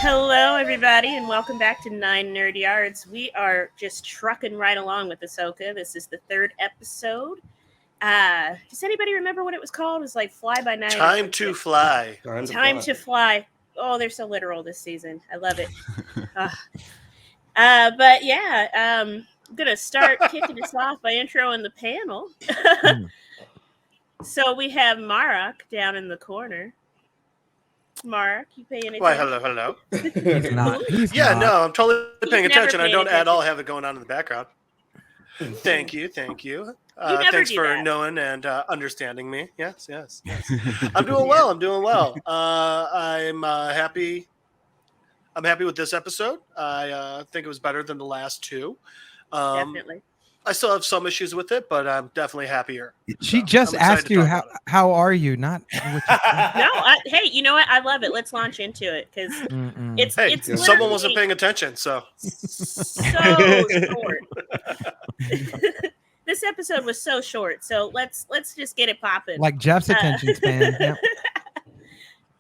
Hello, everybody, and welcome back to Nine Nerd Yards. We are just trucking right along with Ahsoka. This is the third episode. Does anybody remember what it was called? It was like Fly by Night. Time to Fly. Time to Fly. Oh, they're so literal this season. I love it. But yeah, I'm gonna start kicking us off by introing the panel. So we have Marok down in the corner. Mark, you paying attention? Why, hello. He's not. No, I'm totally paying never attention. I paid don't at attention. all have it going on in the background. Thank you. never Thanks do for that. knowing and understanding me. Yes. I'm doing well. I'm happy. I'm happy with this episode. I think it was better than the last two. Definitely. I still have some issues with it, but I'm definitely happier. She just asked you how are you, not what you Hey, you know what? I love it. Let's launch into it because it's someone wasn't paying attention, so short. This episode was so short, so let's just get it popping. like Jeff's attention span. Yep.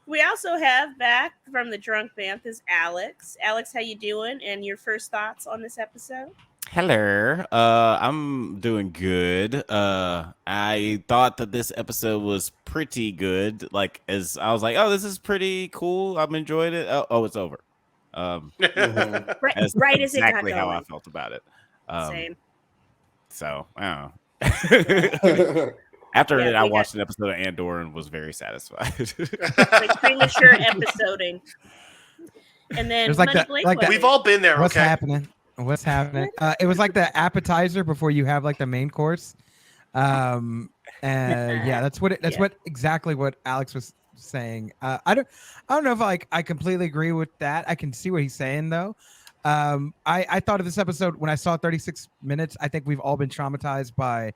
We also have back from the drunk banthas Alex. Alex, how you doing? And your first thoughts on this episode? Hello. I'm doing good. I thought that this episode was pretty good. Like, as I was like, oh, this is pretty cool. I'm enjoying it. Oh, it's over. Right as it got exactly how going. I felt about it. Same. So, I don't know. After Yeah, that, I we watched an episode of Andor and was very satisfied. Like premature episoding. And then It was like Money that- we've all been there. What's okay. happening? What's happening? It was like the appetizer before you have like the main course. And yeah, that's what exactly what Alex was saying. I don't know if I completely agree with that. I can see what he's saying though. I thought of this episode when I saw 36 minutes. I think we've all been traumatized by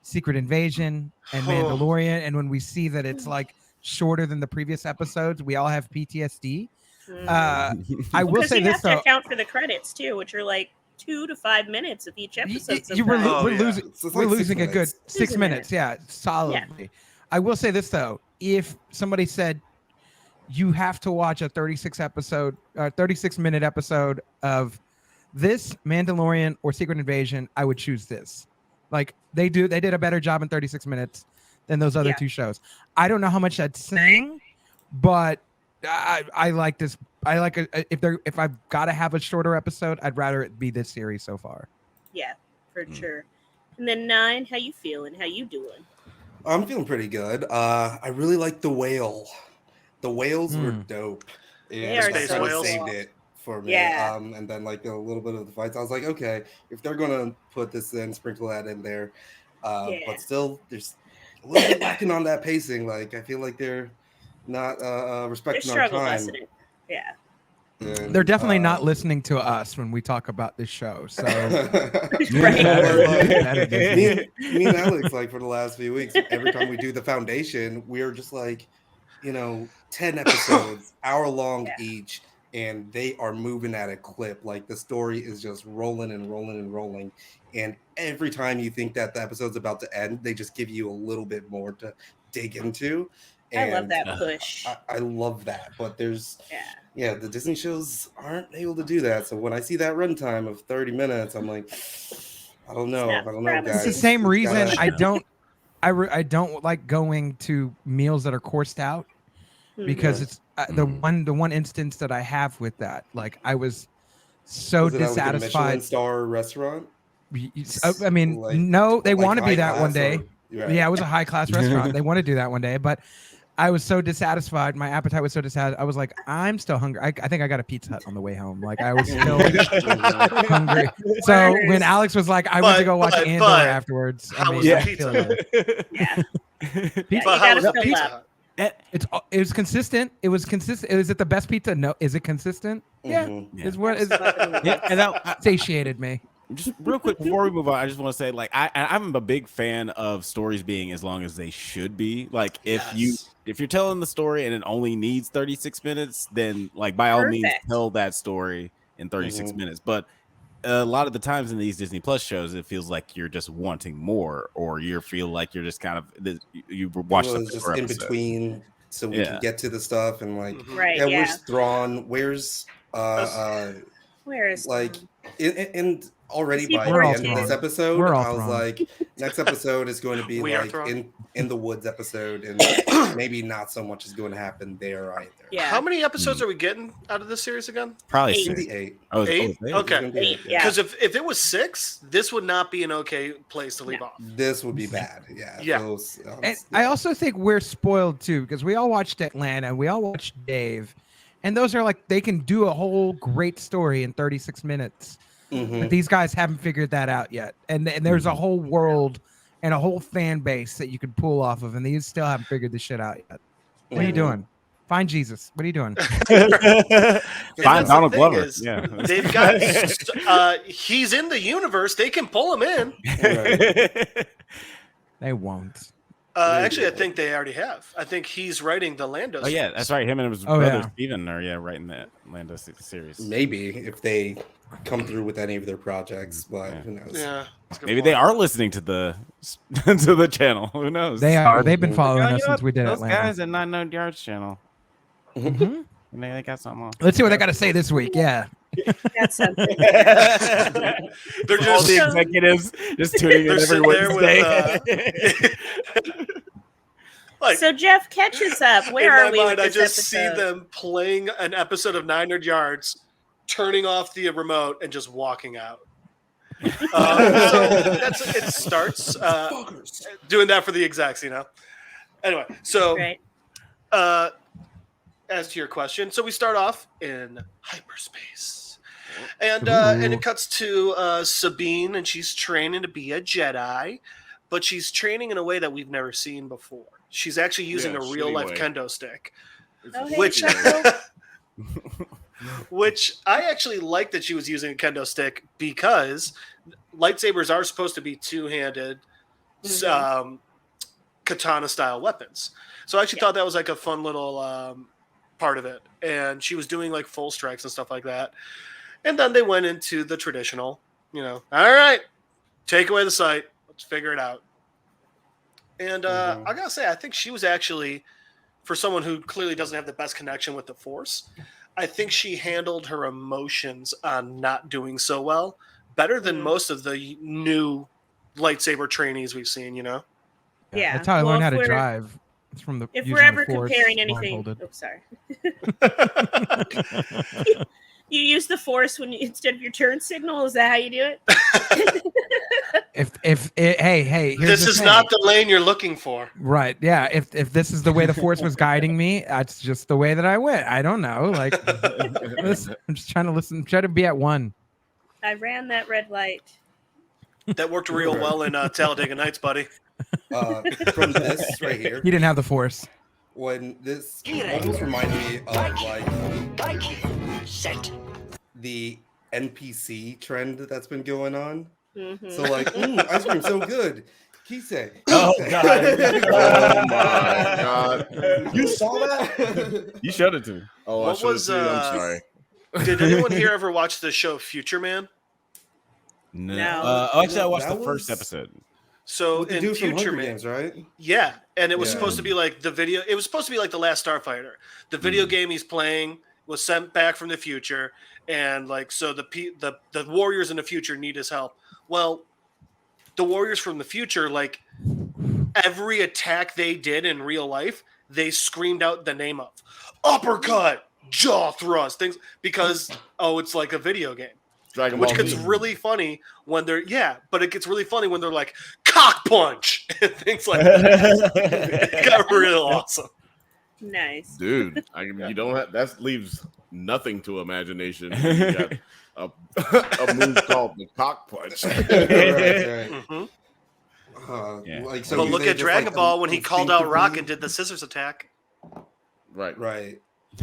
Secret Invasion and Mandalorian, and when we see that it's like shorter than the previous episodes, we all have PTSD. I will say this though. You have to account for the credits too, which are like 2 to 5 minutes of each episode. We're losing a good 6 minutes. Yeah, solidly. Yeah. I will say this though. If somebody said you have to watch a 36-minute episode of this, Mandalorian, or Secret Invasion, I would choose this. Like they did a better job in 36 minutes than those other two shows. I don't know how much that's saying, but I like this. I like if I've got to have a shorter episode, I'd rather it be this series so far. Yeah, for sure. And then 9, how you feeling? How you doing? I'm feeling pretty good. I really like the whale. The whales were dope. They are Space so whales. Saved it for me. Yeah. And then like a little bit of the fights, I was like, okay, if they're gonna put this in, sprinkle that in there. But still, there's a little bit lacking on that pacing. Like I feel like they're not respecting our time. Yeah. And, They're definitely not listening to us when we talk about this show. So me and Alex, like for the last few weeks, every time we do the foundation, we're just like, 10 episodes, hour long each, and they are moving at a clip. Like the story is just rolling and rolling and rolling. And every time you think that the episode's about to end, they just give you a little bit more to dig into. And I love that push. I love that, but there's the Disney shows aren't able to do that. So when I see that runtime of 30 minutes, I'm like, I don't know, guys. It's the same reason I don't like going to meals that are coursed out because it's the one instance that I have with that. Like I was so dissatisfied. Like a Michelin star restaurant. I mean, like, no, they like want to be that one day. Right. Yeah, it was a high class restaurant. They want to do that one day, but I was so dissatisfied. My appetite was so dissatisfied. I was like, I'm still hungry. I think I got a Pizza Hut on the way home. Like I was still hungry. So when Alex was like, I went to go watch Andor afterwards. How was the Pizza Hut? It was consistent. It was consistent. Is it the best pizza? No. Is it consistent? Yeah. It's what is and that satiated me. Just real quick before we move on, I just want to say, like, I'm a big fan of stories being as long as they should be. Like, if you're telling the story and it only needs 36 minutes, then like by all means tell that story in 36 minutes. But a lot of the times in these Disney Plus shows, it feels like you're just wanting more, or you feel like you're just kind of you watch the just in between so we can get to the stuff and like, Right, yeah, yeah. where's Thrawn? Where's Where is like, and already Is he by the We're all end of this Thrawn. episode, We're all I was Thrawn. like, next episode is going to be We are like Thrawn. in the woods episode, and maybe not so much is going to happen there either. Yeah. How many episodes are we getting out of this series again? Probably Eight. It's gonna 6. be 8. Oh, Eight? it's 8. Okay. It's gonna be 8, Yeah. Because if it was 6, this would not be an okay place to leave off. This would be bad. Yeah. Yeah. Those, And I also think we're spoiled too because we all watched Atlanta, we all watched Dave, and those are like they can do a whole great story in 36 minutes. But these guys haven't figured that out yet, and there's a whole world and a whole fan base that you could pull off of, and these still haven't figured this shit out yet. What are you doing? Find Jesus. What are you doing? Find that's Donald the thing Glover. is, Yeah. They've got he's in the universe. They can pull him in. They won't. Actually, I think they already have. I think he's writing the Lando. Oh yeah, series. that's right. Him and his Oh, brother yeah. Steven are writing that Lando series. Maybe if they come through with any of their projects, but Yeah. who knows? Yeah. that's a good Maybe point. they are listening to the to the channel. Who knows? They are. They've been Oh, following You know us since we did those Atlanta. guys at 9 Yards channel. Mhm. And they got something on. Let's see what they got to say this week. Yeah. That's something. They're All just the executives just tuning in they're every sitting there Wednesday. like So Jeff, catch us up. Where in are my we mind, with I this just see episode? them playing an episode of 900 Yards, turning off the remote, and just walking out. So it starts doing that for the execs, you know. Anyway, so Right. As to your question, so we start off in hyperspace, and it cuts to Sabine, and she's training to be a Jedi, but she's training in a way that we've never seen before. She's actually using a shitty real life way. kendo stick, Oh, hey, which Chuckle. which I actually like that she was using a kendo stick because lightsabers are supposed to be two-handed katana style weapons. So I actually thought that was like a fun little part of it. And she was doing like full strikes and stuff like that. And then they went into the traditional, all right, take away the sight. Let's figure it out. And I gotta say, I think she was actually, for someone who clearly doesn't have the best connection with the Force, I think she handled her emotions on not doing so well better than most of the new lightsaber trainees we've seen, Yeah. That's how I learned how if to we're- drive. It's from the. If using we're the ever Force comparing anything, blindfolded. oops, sorry. You use the Force when instead of your turn signal. Is that how you do it? Hey, here's This the is thing. not the lane you're looking for. Right. Yeah. If this is the way the Force was guiding me, that's just the way that I went. I don't know. Like, listen, I'm just trying to listen. Try to be at one. I ran that red light. That worked real well in Talladega Nights, buddy. From this right here, He didn't have the Force. when this almost reminded me of like the NPC trend that's been going on. Mhm. So like, ice cream so good. Kise. Oh, God. Oh my god! You saw that? You showed it to me. Oh, What I showed was, it to you. I'm sorry. Did anyone here ever watch the show Future Man? No. No. Actually, I watched That the first was- episode. So With the in dude from Future Hunger Man, Games, right? yeah, and it was Yeah. supposed to be like the video. It was supposed to be like the Last Starfighter. The video game he's playing was sent back from the future, and like so the warriors in the future need his help. Well, the warriors from the future, like every attack they did in real life, they screamed out the name of uppercut, jaw thrust, things because it's like a video game. Dragon Which Ball gets Z. really funny when they're but it gets really funny when they're like cock punch and things like that. It got real awesome. Nice. Dude, you don't have that leaves nothing to imagination. You got a move called the cock punch. Right. Mhm. Yeah. Like, so But do look they at just, Dragon like, Ball when he called out instinctively- Rock and did the scissors attack. Right. Right.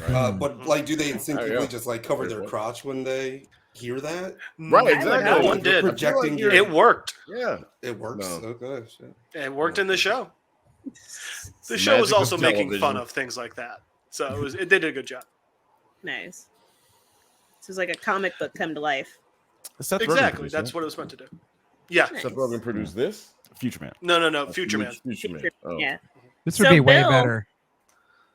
Right. But like, do they instinctively yeah. just like cover Wait, their what? crotch when they hear that? Right, I exactly. would No one hope. did. Projecting you're- It worked. Yeah. It works. No. Okay. Shit. It worked in the show. The show was Magic of also making fun television. of things like that. So it did a good job. Nice. This is like a comic book come to life. Exactly. That's what it was meant to do. Yeah. Nice. Seth Rogen produced this. Future Man. No. Future Man. Future Man. Oh. Yeah. This would So, be way Bill- better.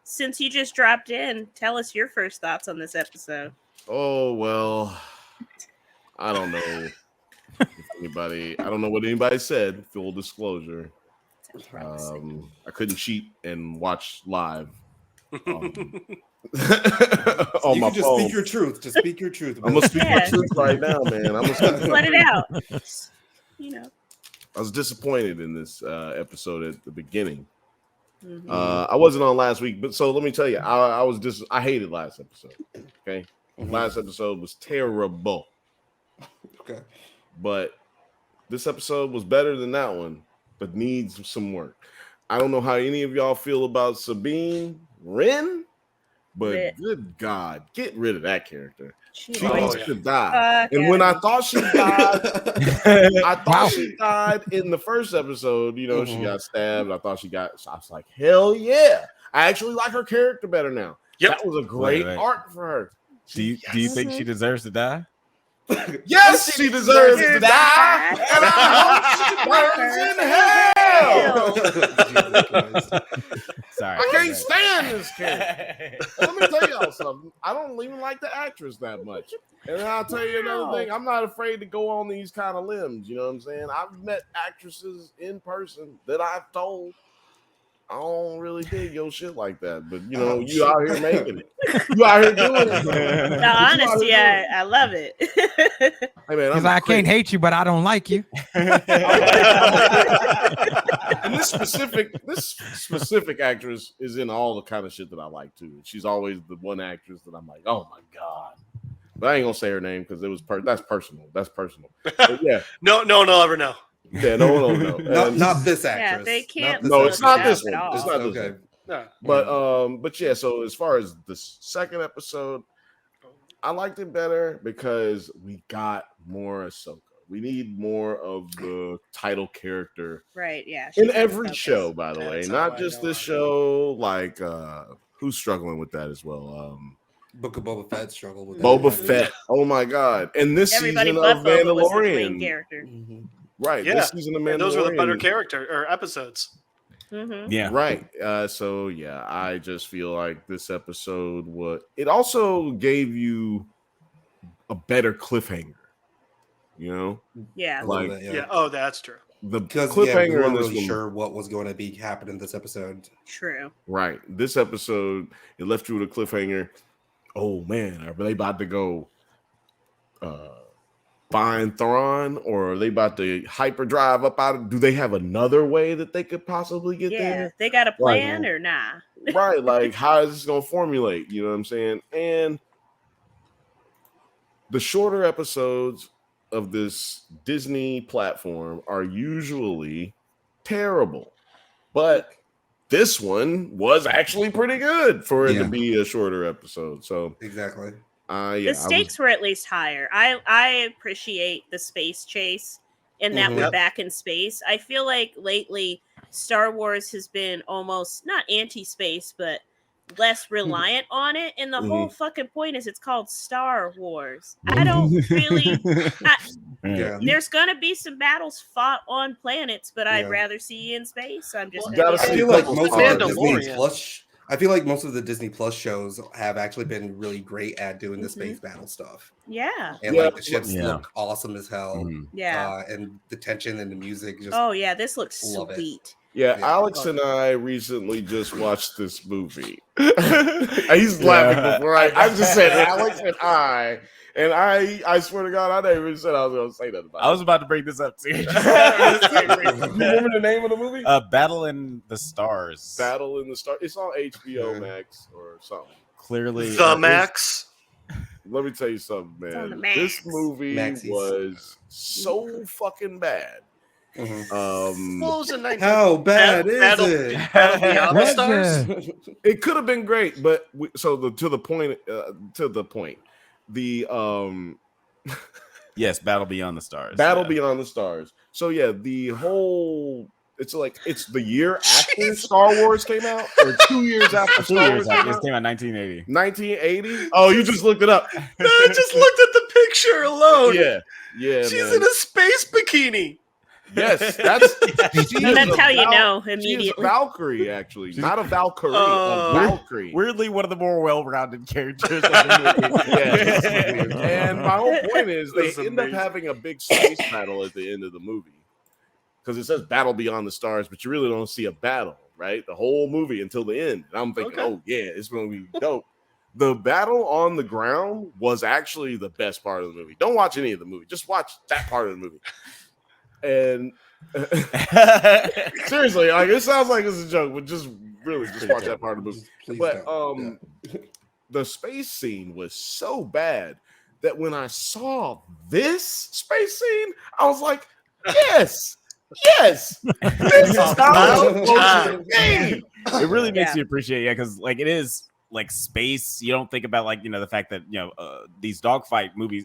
since you just dropped in, tell us your first thoughts on this episode. Oh well, I don't know if anybody. I don't know what anybody said. Full disclosure, I couldn't cheat and watch live. On You my can just phone. speak your truth. Just speak your truth. I'm gonna speak my truth right now, man. I'm gonna Let it out. You know. I was disappointed in this episode at the beginning. Mhm. I wasn't on last week, but so let me tell you, I hated last episode. Okay, last episode was terrible. Okay. But this episode was better than that one, but needs some work. I don't know how any of y'all feel about Sabine Wren, but good God, get rid of that character. She should die. And when I thought she died, she died in the first episode. You know, she got stabbed. I was like, hell yeah. I actually like her character better now. Yep. That was a great arc for her. Do you think she deserves to die? Yes, she deserves to die. And I hope she burns in hell. Sorry, I can't stand this character. Let me tell y'all something. I don't even like the actress that much. And I'll tell you another thing. I'm not afraid to go on these kind of limbs. You know what I'm saying? I've met actresses in person that I've told, I don't really dig your shit like that. But, you know, you out here making it. You out here doing it. The honesty, I love it. Hey, man, because I can't hate you, but I don't like you. And this specific actress is in all the kind of shit that I like too. She's always the one actress that I'm like, oh my god. But I ain't gonna say her name because it was that's personal. That's personal. But yeah. No, ever know. Yeah, no. Not this actress. Yeah, they can't. No, it's not this one. At all. It's not this one. No. But yeah. So as far as the second episode, I liked it better because we got more Ahsoka. We need more of the title character, right? Yeah, in every show, by the way, not just this show. Like, who's struggling with that as well? Book of Boba Fett struggled with Boba Fett. Oh my god! And this everybody season but of Boba was the Mandalorian main character. Right? Yeah, this season of Mandalorian. And those were the better character or episodes. Yeah. Right. So yeah, I just feel like this episode it also gave you a better cliffhanger. You know? Yeah. Like Oh, that's true. Because cliffhanger we weren't in this really one, sure what was going to be happening this episode. True. Right. This episode, it left you with a cliffhanger. Oh man, are they about to go find Thrawn, or are they about to hyperdrive up out of? Do they have another way that they could possibly get there? Yeah, they got a plan or nah? Right, like how is this gonna formulate? You know what I'm saying? And the shorter episodes of this Disney platform are usually terrible, but this one was actually pretty good for it to be a shorter episode. So exactly. The stakes were at least higher. I appreciate the space chase and that we're back in space. I feel like lately Star Wars has been almost not anti-space, but less reliant on it. And the whole fucking point is it's called Star Wars. I don't really... There's going to be some battles fought on planets, but I'd rather see you in space. I'm just... I feel like most of the Disney Plus... I feel like most of the Disney Plus shows have actually been really great at doing the space battle stuff. Yeah. And like the ships look awesome as hell. Yeah. And the tension and the music just this looks sweet. Yeah, Alex and I recently just watched this movie. He's laughing before I just said Alex and I. And I swear to God, I never even said I was going to say that about it. I was about to bring this up too. You remember the name of the movie? Battle in the Stars. Battle in the Stars. It's on HBO Max or something. Clearly. The Max. Let me tell you something, man. This movie was so fucking bad. How bad is it? Beyond the Stars? It could have been great, but to the point. Yes, Battle Beyond the Stars. Beyond the Stars. So yeah, it's the year after Star Wars came out, or 2 years after Star Wars came out. It came out 1980. 1980? Oh, you just looked it up. I just looked at the picture alone. Yeah. She's in a space bikini. Yes, that's No, that's how you know She is a immediately. Valkyrie, actually, not a Valkyrie. Oh. A Valkyrie. Weirdly, one of the more well-rounded characters of the movie. Yes. And my whole point is they That's end up amazing. having a big space battle at the end of the movie because it says battle beyond the stars, but you really don't see a battle, right? The whole movie until the end. And I'm thinking, Okay. oh yeah, it's going to be dope. The battle on the ground was actually the best part of the movie. Don't watch any of the movie. Just watch that part of the movie. And seriously, like it sounds like it's a joke, but just really just watch that part of the movie. Please But don't. the space scene was so bad that when I saw this space scene, I was like, yes, this is how it's supposed to be. It really makes Yeah. you appreciate, because like it is like space. You don't think about like the fact that these dogfight movies,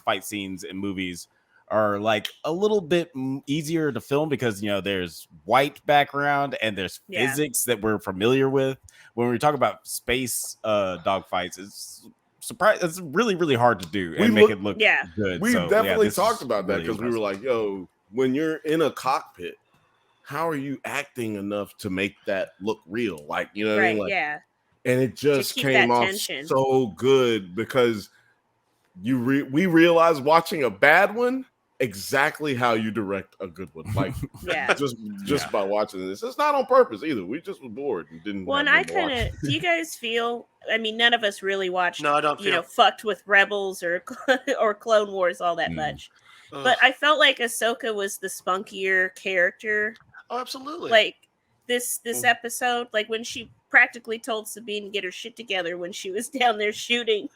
fight scenes in movies are like a little bit easier to film because there's white background and there's physics that we're familiar with. When we talk about space dogfights, it's really, really hard to do and make it look good. We So, definitely this talked is about that really because we were like, yo, when you're in a cockpit, how are you acting enough to make that look real? Like, you know what I mean? Like, Yeah. and it just keep came that off tension. so good because we realized watching a bad one exactly how you direct a good one. Like just by watching this. It's not on purpose either. We just were bored and didn't. Well, and I kind of. Do you guys feel? I mean, none of us really watched. No, I don't feel. Fucked with Rebels or Clone Wars all that much. Ugh. But I felt like Ahsoka was the spunkier character. Oh, absolutely. Like this episode, like when she practically told Sabine to get her shit together when she was down there shooting.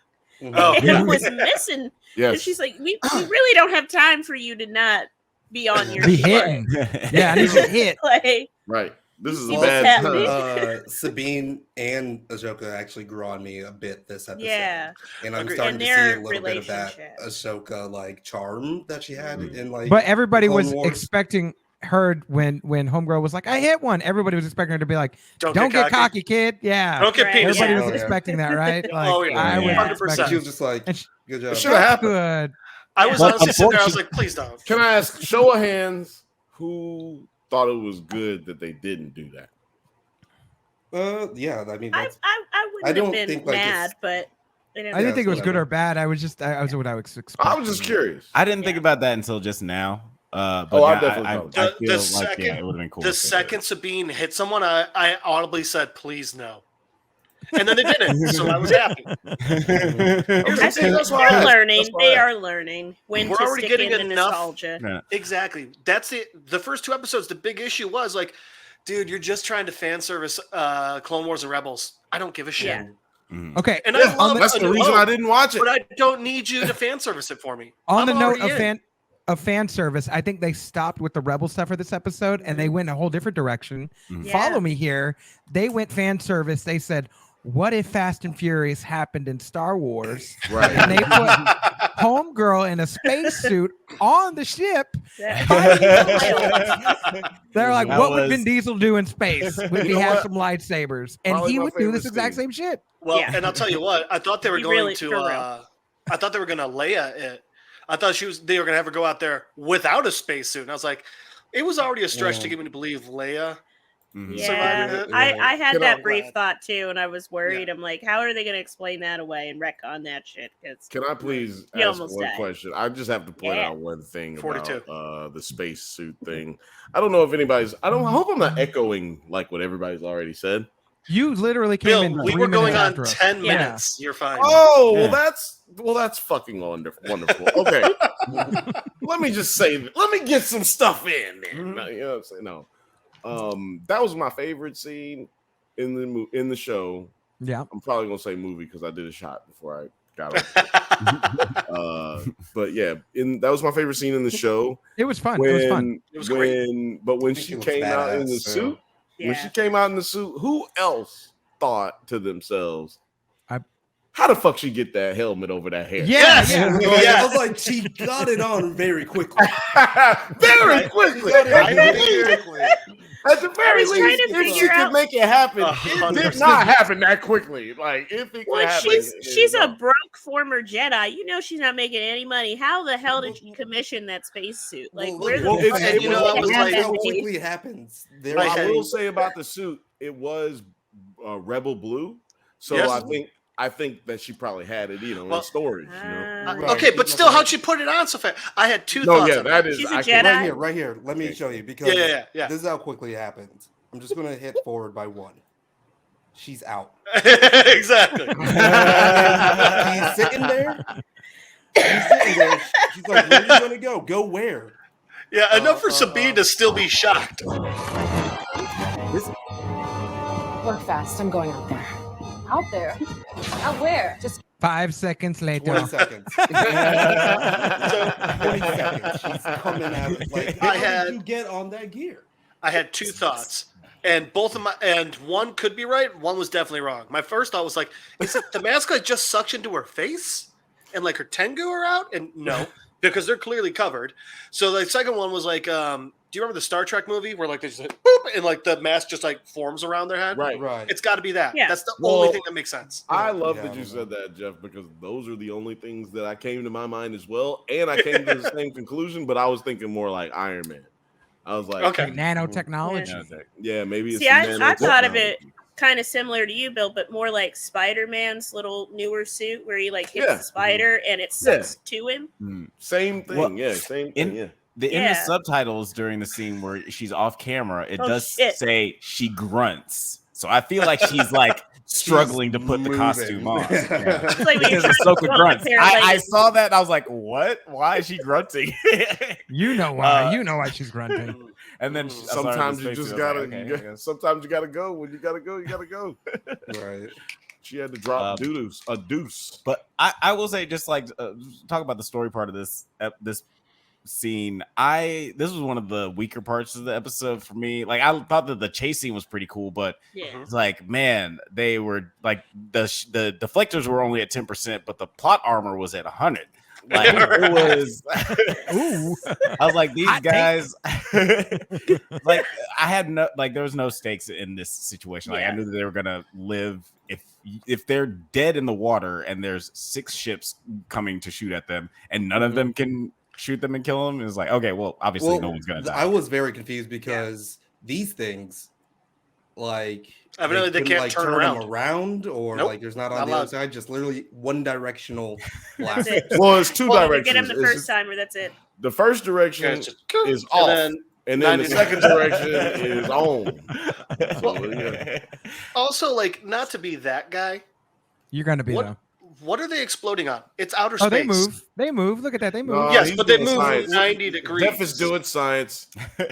Oh, and was missing. Yes. And she's like, we really don't have time for you to not be on your Be shit. hitting. Yeah, I need to hit. Like, right. This is a See bad what's time. Sabine and Ahsoka actually grew on me a bit this episode. Yeah. And I'm Agreed. starting And to see their a little bit of that relationship. Ahsoka like charm that she had in like. But everybody Clone was Wars. expecting her when Homegirl was like, I hit one. Everybody was expecting her to be like, don't get cocky, kid. Yeah. Don't get Right. penis. Everybody Yeah. was expecting that, right? Like, Oh, yeah. I was 100%. expecting- She was just like, And she- good job. It should have happened. Good. I was But honestly sitting there. I was like, please don't. Can I ask, show of hands, who thought it was good that they didn't do that? Yeah, I mean, I that's, wouldn't don't have been think, like, mad, it's- but I didn't think it was good or bad. I was what I was expecting. I was just curious. I didn't think about that until just now. But Oh, I yeah, definitely I don't. feel The like second- it would have been cool. The if they did. second Sabine hit someone, I audibly said, please no. And then they didn't. So I was happy. Here's I the thing, that's why they're I- learning. that's why They I- are learning when We're to already stick getting in the enough- nostalgia. Yeah. Exactly. That's the first two episodes. The big issue was like, dude, you're just trying to fan service Clone Wars and Rebels. I don't give a shit. Yeah. Mhm. Okay. And Yeah, I love that's A the New reason Hope, I didn't watch it. But I don't need you to fan service it for me. On I'm the note already in. of fan service, I think they stopped with the Rebel stuff for this episode and they went a whole different direction. Mhm. Yeah. Follow me here. They went fan service. They said, what if Fast and Furious happened in Star Wars? Right. And they put Homegirl in a spacesuit on the ship. That- They're like, That what would was- Vin Diesel do in space? Would he know have what? some lightsabers? And Probably he my would do this favorite exact scene. same shit. Well, Yeah. and I'll tell you what, I thought they were He going really- to. for real. I thought they were going to Leia it. I thought they were going to have her go out there without a spacesuit. And I was like, it was already a stretch to Yeah. get me to believe Leia. Mhm. Yeah, Surviving it. I had Get that on brief that. thought too, and I was worried. I'm like, how are they going to explain that away and retcon that shit? Because Can I please You ask almost one died. question? I just have to point Yeah. out one thing 42. about the space suit thing. I don't know if anybody's. I hope I'm not echoing like what everybody's already said. You literally came Bill, in. we 3 were going minutes on after us. 10 Yeah. minutes. You're fine. Oh, Yeah. well, that's fucking wonderful. Okay, let me just say, let me get some stuff in there. Mm-hmm. No, you know what I'm saying? No, that was my favorite scene in the show. Yeah. I'm probably gonna say movie because I did a shot before I got on. But yeah, that was my favorite scene in the show. It was fun. It was fun. It was great. When I think she it was came out in the badass, suit, when yeah, she came out in the suit, who else thought to themselves, I- how the fuck she get that helmet over that hair? Yeah. Yes! Yeah. Like, Yes. I was like, she got it on very quickly. Very quickly. At the very was trying least, to if she figure could out- make it happen, it 100%. did not happen that quickly. Like if it Well, could happen, she's a broke former Jedi. You know she's not making any money. How the hell did you commission that spacesuit? Like, where the well, fuck it's- did it you was- get I was that like- how money? quickly it happens. There Right. I is- will say about the suit, it was rebel blue. So Yes. I think that she probably had it, Well, in storage. You know? Ah, Right. Okay, but still, how'd she put it on so fast? I had two No, thoughts. yeah, on that is. She's a I Jedi. can- right here. Let me show you because Yeah. this is how quickly it happens. I'm just gonna hit forward by 1. She's out. Exactly. He's sitting there. She's like, "Where are you gonna go? Go where?" Yeah, enough for Sabine to still be shocked. Work fast. I'm going out there. Out there? Out where? Just 5 seconds later. 20 seconds. So 20 seconds. She's coming out. Like, how did you get on that gear? I had two thoughts, and one could be right. One was definitely wrong. My first thought was like, is it the mask like just suctioned to her face, and like her Tengu are out? And no, because they're clearly covered. So the second one was like, do you remember the Star Trek movie where like they just like, boop, and like the mask just like forms around their head? Right. Right. It's got to be that. Yeah. That's the Well, only thing that makes sense. I love Yeah, that I you don't said that, Jeff, because those are the only things that I came to my mind as well, and I came to the same conclusion. But I was thinking more like Iron Man. I was like, Okay. Nanotechnology. yeah, maybe. See, I thought of it kind of similar to you, Bill, but more like Spider-Man's little newer suit where he like hits Yeah. the spider and it sucks to him. Same thing. Well, Yeah, same thing. Yeah. In the Yeah. subtitles during the scene where she's off camera, it Oh, does shit. say she grunts. So I feel like she's like struggling to put the moving. costume on. Yeah. It's like when you're Because trying to Ahsoka put on a grunts. pair of I leggings. saw that and I was like, what? Why is she grunting? You know why. You know why she's grunting. And then Sometimes you just gotta. Sometimes you gotta go. When you gotta go, you gotta go. Right. She had to drop a deuce. But I will say, just like talk about the story part of this scene. This was one of the weaker parts of the episode for me. Like I thought that the chase scene was pretty cool, but Yeah. it's like, man, they were like the deflectors were only at 10%, but the plot armor was at 100. Like it was. Ooh. I was like, these Hot take. guys. Like I had no there was no stakes in this situation. Like I Yeah. knew that they were gonna live if they're dead in the water and there's 6 ships coming to shoot at them and none of them can shoot them and kill them. It's like, okay, well, obviously no one's gonna die. I was very confused because these things, like, Evidently they couldn't, can't turn around. them around, or Nope. like there's not on Not the allowed. other side, just literally one directional That's blast. it. Well, it's two Well, you directions. get him the It's- first time, or that's it. The first direction Yeah, it's just- is and off, then and then the 90 second direction is on. Well, So, yeah. also, like, not to be that guy. You're gonna be though. What are they exploding on? It's outer Oh, space. they move. They move. Look at that. They move. No, Yes, he's but they doing move science. 90 degrees. Jeff is doing science.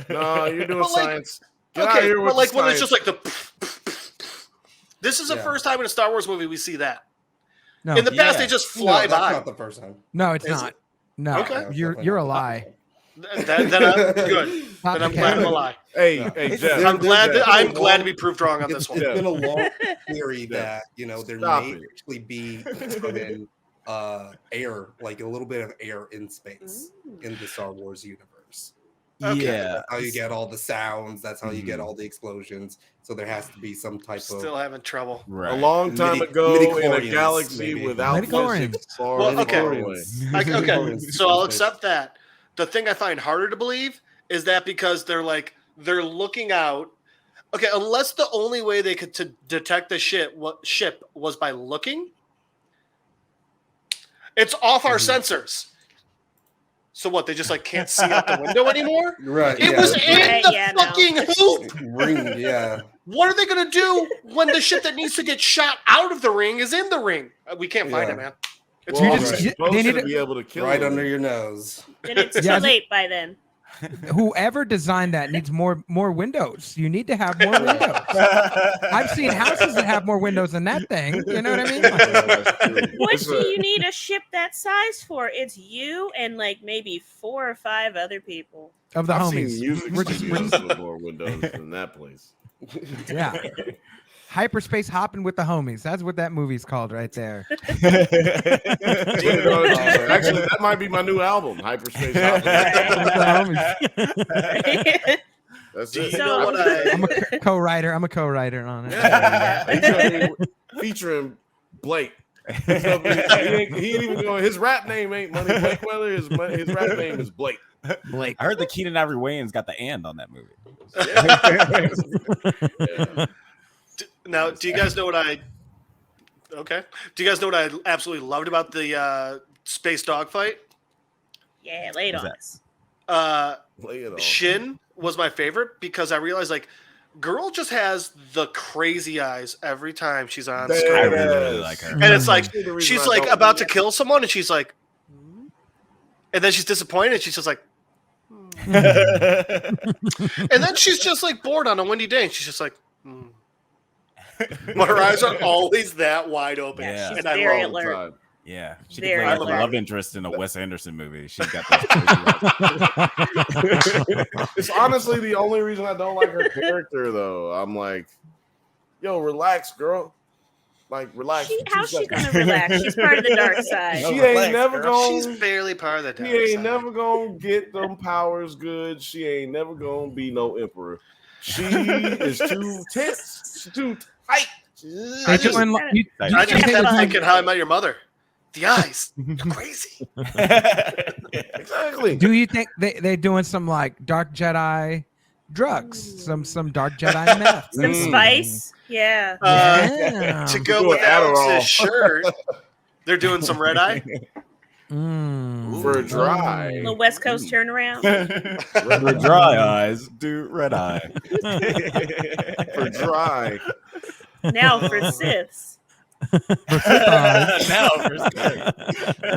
No, you're doing But, like, science. Get out of Okay, here but with like the when it's science. just like the. This is the Yeah. first time in a Star Wars movie we see that. No, In the past, Yeah. they just No, fly that's by. not the first time. no, it's Is not. No, Okay. you're a lie. Then I'm good. Not Then I'm the glad I'm a canon. lie. Hey, No. hey, It's- Jeff. there- I'm glad. there's I'm been a glad to long- be proved wrong on It's this one. been a long theory Yeah. that there Stop may it. actually be even air, like a little bit of air in space in the Star Wars universe. Okay. Yeah. That's how you get all the sounds. That's how you get all the explosions. So there has to be some type Still of having trouble. Right. A long time Midi- ago in a midichlorians, galaxy maybe. without Midichlorians. physics far, Well, okay. far away. Okay, so I'll accept that. The thing I find harder to believe is that because they're looking out. Okay, unless the only way they could detect the ship was by looking, it's off our sensors. So what? They just like can't see out the window anymore. right. It yeah, was it's in the Yeah, no. fucking hoop. ring. Yeah. What are they gonna do when the ship that needs to get shot out of the ring is in the ring? We can't find Yeah. it, man. It's Well, You awful. just- they're you- supposed they need to to- be able to kill Right them. under your nose. Then it's Yeah, too late by then. Whoever designed that needs more windows. You need to have more windows. I've seen houses that have more windows than that thing. You know what I mean? What It's do a- you need a ship that size for? It's you and like maybe 4 or 5 other people. Of the I've homies. seen music We're just- studios with more windows than that place. Yeah. Hyperspace hopping with the homies. That's what that movie's called right there. Actually, that might be my new album, Hyperspace Hopping. With the homies. That's Do it. you So- know what I? I'm a co-writer. I'm a co-writer on it. He's gonna be featuring Blake. He ain't even going. His rap name ain't Money Blake Weather. His rap name is Blake. Blake. I heard that Keenan Ivory Wayans got the and on that movie. Now, do you guys know what I? Okay. Do you guys know what I absolutely loved about the space dogfight? Yeah, lay it What's on that? us. Lay it on. Shin was my favorite because I realized like girl just has the crazy eyes every time she's on Damn. screen. I really like her. And it's like That's the reason she's I like don't about to like kill someone and she's like and then she's disappointed and she's just like and then she's just like bored on a windy day and she's just like but her eyes are always that wide open. Yeah. She's And I very love alert. Time. Yeah, she Very could play like a alert. love interest in a Wes Anderson movie. She's got those crazy eyes. It's honestly the only reason I don't like her character, though. I'm like, yo, relax, girl. Like, relax. How's she gonna relax? She's part of the dark side. She Relax, ain't never girl. gonna. She's barely part of the She dark ain't side. never gonna get them powers good. She ain't never gonna be no emperor. She is too tense. She's too tight. I just- I I just Yeah. kept thinking How I Met Your Mother. The eyes. They're crazy. Exactly. Do you think they're doing some like Dark Jedi drugs? Some Dark Jedi meth? Some spice. Yeah. Yeah. To go Doing with Alex's Adderall. shirt, they're doing some red eye. Mm. For a dry. little West Coast turnaround. For dry eyes, do red eye. For dry. Now for Siths. Now for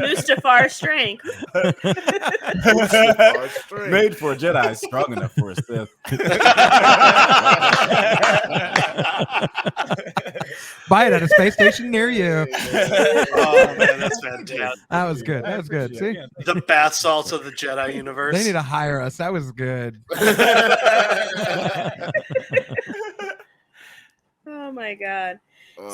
Mustafar strength. Our strength. made for a Jedi, strong enough for a Sith. Buy it at a space station near you. Oh man, that's fantastic. That was good. That was good. See, The bath salts of the Jedi universe. they need to hire us. That was good. Oh my god.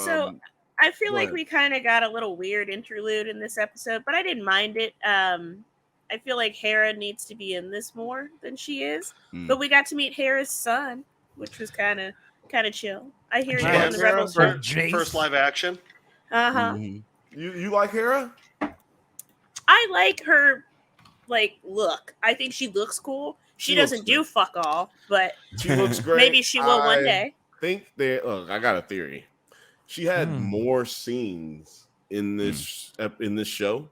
So I feel go like ahead. we kind of got a little weird interlude in this episode, but I didn't mind it. I feel like Hera needs to be in this more than she is. Mm. But we got to meet Hera's son, which was kind of chill. I hear you Yeah, on the Rebel first, show. first live action. Uh-huh. You like Hera? I like her look. I think she looks cool. She She looks doesn't good. do fuck all, but She looks great. maybe she will one I day. think that. Look, I got a theory. She had Hmm. more scenes in this show,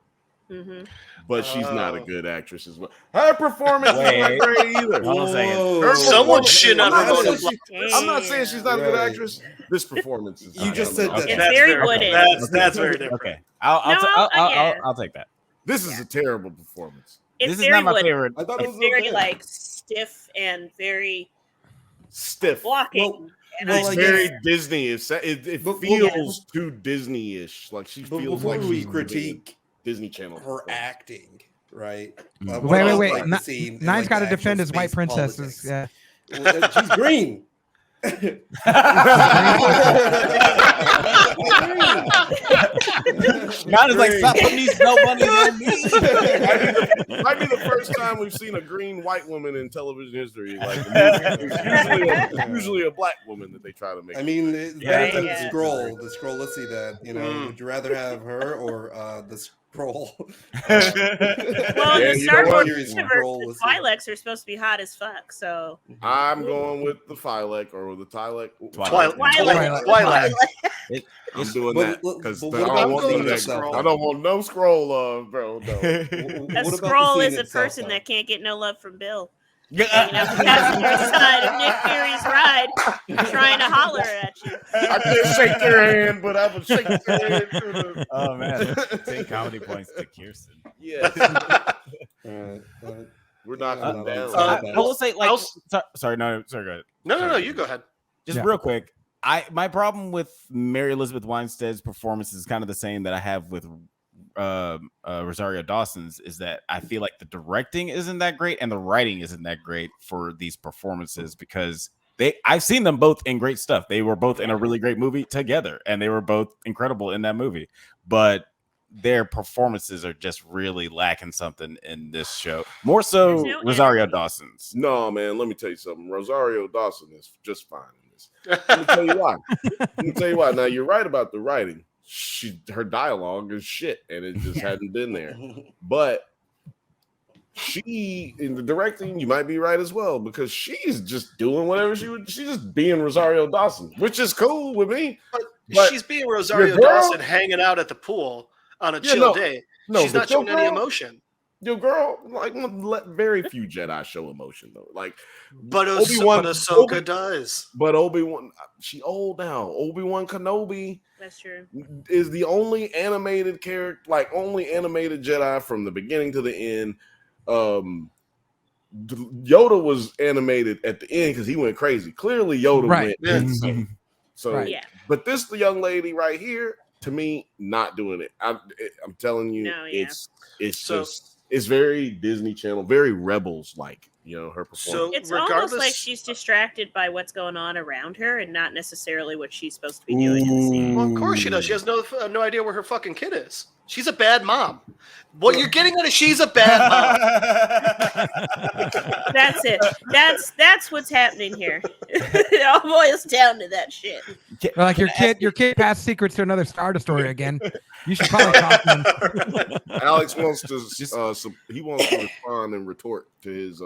Hmm. but she's not a Oh. good actress as well. Her performance is not Wait. great either. Hold on a second. Whoa. Someone shit on I'm her not motive. saying I'm not saying she's not a good Right. actress. This performance is. You just said that. It's That's very very wooden. That's very different. Okay, I'll yeah. I'll take that. This is a terrible performance. It's This is very not my wooden. favorite. I thought it It's was very okay. like stiff and very Stiff. blocking. Well, and well, It's I very guess- Disney. It But- feels too Disney-ish. Like she But feels before like we she's critique Disney Channel. her acting, right? Mm. what about, Wait. like, the scene in, Nine's like, got to the defend actual his white space princesses. politics? Yeah. Well, she's green. Not as like stop putting these no bunnies on me. Might be the first time we've seen a green white woman in television history. Like it's usually a black woman that they try to make. I mean, it's Yeah, better than yeah. the scroll. The scroll. Let's see that. Would you rather have her or the scroll? Well, Yeah, the you Star know Wars what? universe, Scroll, the let's see. Twi'leks are supposed to be hot as fuck. So I'm going with the Twi'lek or the Twi'lek. Twilight. I'm doing But- that but- because but I what don't about want the none scene of that. itself? I don't want no scroll love, bro. No. a What about the scroll scene is a itself, person though? that can't get no love from Bill. Hanging out the passenger side of Nick Fury's ride, trying to holler at you. I can't shake your hand, but I would shake your hand through the. Oh man, 10 comedy points to Kirsten. Yeah, we're knocking Yeah, them no, down. no, I no. will say like I'll- sorry, go ahead. No, you go ahead. Just Yeah. real quick. My problem with Mary Elizabeth Winstead's performance is kind of the same that I have with Rosario Dawson's, is that I feel like the directing isn't that great and the writing isn't that great for these performances, because I've seen them both in great stuff. They were both in a really great movie together and they were both incredible in that movie. But their performances are just really lacking something in this show. More so There's no Rosario energy. Dawson's. No, man, let me tell you something. Rosario Dawson is just fine in this. Let me tell you why. Let me tell you why. Now, you're right about the writing. Her dialogue is shit, and it just hadn't been there. But she, in the directing, you might be right as well, because she's just doing whatever she's just being Rosario Dawson, which is cool with me. But she's being Rosario Dawson hanging out at the pool on a chill day. She's not showing any emotion. Your girl, like, let very few Jedi show emotion though. Like, but Ahsoka does. But Obi-Wan, she old now. Obi-Wan Kenobi, that's true, is the only animated character, like only animated Jedi from the beginning to the end. Yoda was animated at the end because he went crazy. Clearly, Yoda went insane. So, but this young lady right here, to me, not doing it. I'm telling you, it's very Disney Channel, very Rebels like, her performance. So it's almost like she's distracted by what's going on around her and not necessarily what she's supposed to be doing in the scene. Well, of course she does. She has no idea where her fucking kid is. She's a bad mom. What you're getting at is she's a bad mom. That's it. That's what's happening here. It all boils down to that shit. Like your kid passed secrets to another Star Destroyer again. You should probably talk to him. Alex wants to he wants to respond and retort to his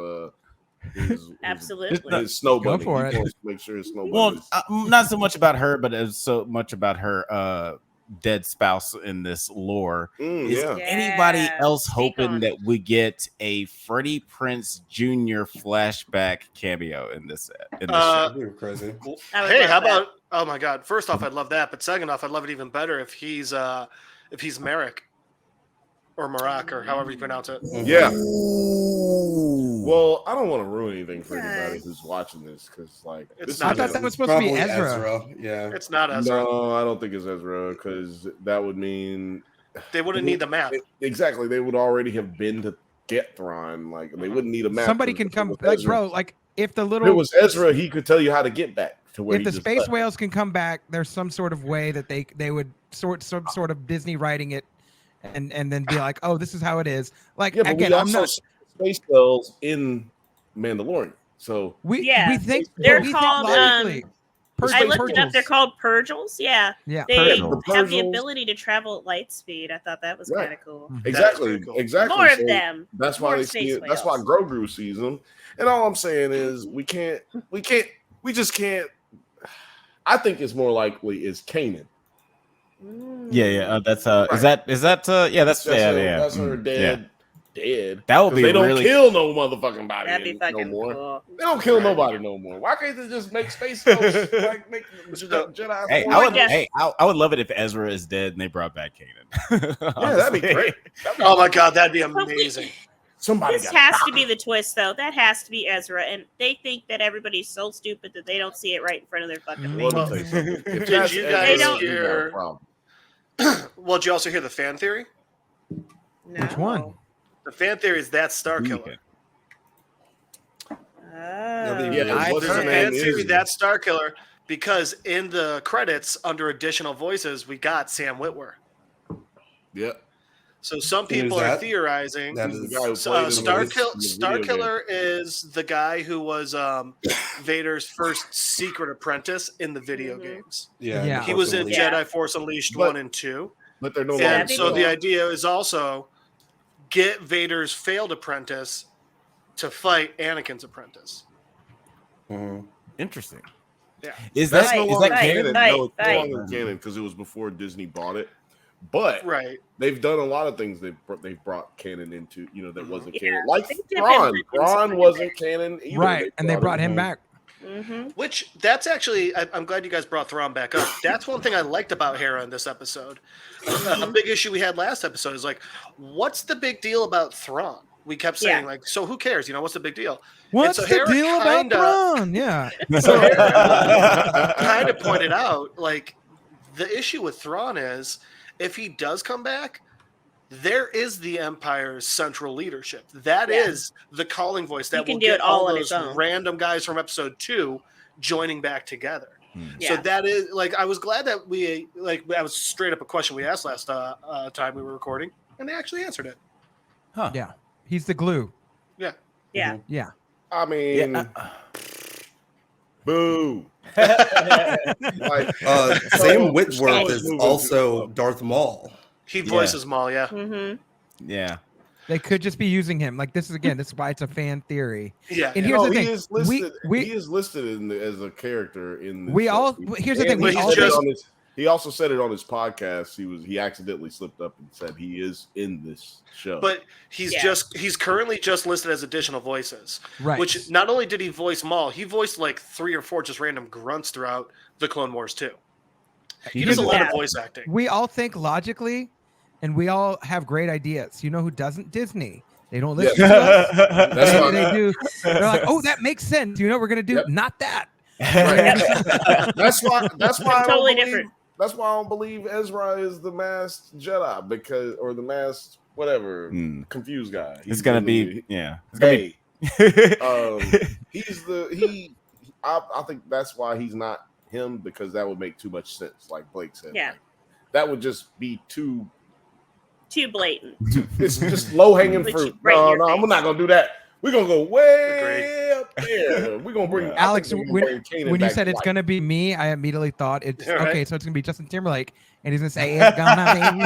absolutely his snow bunny. Go for it. He wants to make sure his snow bunny. Well, not so much about her, but it's so much about her dead spouse in this lore. Is anybody else hoping that we get a Freddie Prinze Jr. flashback cameo in this show? Crazy. Hey, how about? Oh my God! First off, I'd love that, but second off, I'd love it even better if he's Merrick or Marak or however you pronounce it. Yeah. Well, I don't want to ruin anything for anybody who's watching this because, like, I thought that was supposed to be Ezra. Yeah, it's not Ezra. No, I don't think it's Ezra because that would mean they wouldn't need the map. Exactly, they would already have been to get Thrawn. Like, they wouldn't need a map. Somebody can come, like, bro. Like, if the little if it was Ezra, he could tell you how to get back to where. If the space whales can come back, there's some sort of way that they would some sort of Disney writing it, and then be like, oh, this is how it is. Like, again, I'm not. Space whales in Mandalorian, so we think they're called. I looked it up. They're called Purgles. Yeah. They have the ability to travel at light speed. I thought that was kind of cool. Exactly. Cool. Exactly. More of them. That's why they see it. That's why Grogu sees them. And all I'm saying is we just can't. I think it's more likely is Kanan. That's that's her dead. That would be they don't really kill no motherfucking body. That'd be fucking no more. cool. They don't kill nobody no more. Why can't they just make space ghosts, like make Jedi? Hey, I would love it if Ezra is dead and they brought back Kanan. Yeah, that'd be great. Oh my God, that'd be amazing. This has to be the twist, though. That has to be Ezra, and they think that everybody's so stupid that they don't see it right in front of their fucking face. Did you guys hear? Well, did you also hear the fan theory? No. Which one? The fan theory is that Star Killer. There's a fan theory that Star Killer because in the credits under additional voices we got Sam Witwer. Yep. So some people are theorizing Star Killer is the guy who was Vader's first secret apprentice in the video games. Yeah. He was in Jedi Force Unleashed 1 and 2. But they're no longer. longer. So the idea is also get Vader's failed apprentice to fight Anakin's apprentice. Interesting. Yeah. Is that no longer canon? No, it's no Right. longer canon because it was before Disney bought it. But they've done a lot of things. They've brought canon into that wasn't canon. Like Thrawn. Thrawn wasn't canon either. Right, and they brought him back. Which that's actually, I'm glad you guys brought Thrawn back up. That's one thing I liked about Hera in this episode. A big issue we had last episode is like, what's the big deal about Thrawn? We kept saying like, so who cares? What's the big deal? What's the deal about Thrawn? Yeah. So Hera kind of pointed out like the issue with Thrawn is if he does come back, there is the Empire's central leadership. That is the calling voice that will get all those random guys from episode 2 joining back together. So that is like, I was glad that that was straight up a question we asked last time we were recording, and they actually answered it. Huh? Yeah, he's the glue. Yeah. Yeah. Yeah. I mean, boo. Like, Sam Whitworth is also Darth Maul. He voices Maul, yeah. Mm-hmm. Yeah. They could just be using him. Like this is why it's a fan theory. Yeah. And here's the thing. He is listed as a character in the here's the thing. He also said it on his podcast. He accidentally slipped up and said he is in this show. But he's currently just listed as additional voices. Right. Which not only did he voice Maul, he voiced like 3 or 4 just random grunts throughout the Clone Wars too. He does a lot of voice acting. We all think logically, and we all have great ideas. You know who doesn't? Disney. They don't listen to us. That's why they do. They're like, oh, that makes sense. You know, we're gonna do not that. Right. That's why Totally different. That's why I don't believe Ezra is the masked Jedi or the masked whatever confused guy. It's gonna be I think that's why he's not him, because that would make too much sense, like Blake said. Yeah. Like, that would just be too blatant. It's just low hanging fruit. No, we're not gonna do that. We're gonna go way up there. We're gonna bring Alex. When you said it's gonna be me, I immediately thought it's okay. So it's gonna be Justin Timberlake, and he's gonna say it's gonna be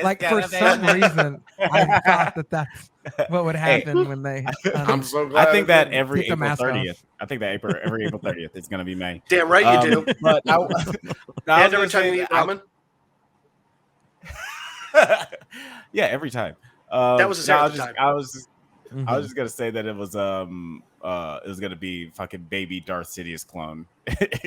like for some reason. I thought that's what would happen when they. I'm so glad. I think that every Take the April mask 30th. I think that every April 30th is gonna be May. Damn right you do. But every time you eat ramen. Yeah, every time. That was a stereotype. I was just gonna say that it was gonna be fucking baby Darth Sidious clone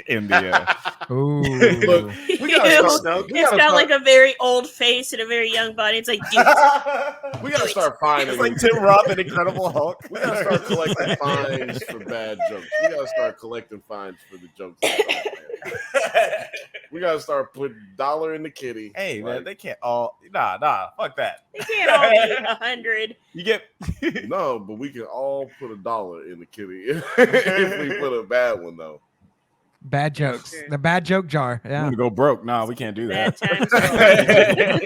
in the. Ooh. Look, It's got like a very old face and a very young body. It's like, dude, we gotta start finding. It's like Tim Roth and Incredible Hulk. We gotta start collecting fines for bad jokes. We gotta start collecting fines for the jokes. We gotta start putting $1 in the kitty. Hey man, they can't all. Nah, fuck that. they can't all be 100. You get No, but we can all put $1 in the kitty if we put a bad one though. Bad jokes. The bad joke jar. I'm Yeah. gonna go broke. No, we can't do Bad that.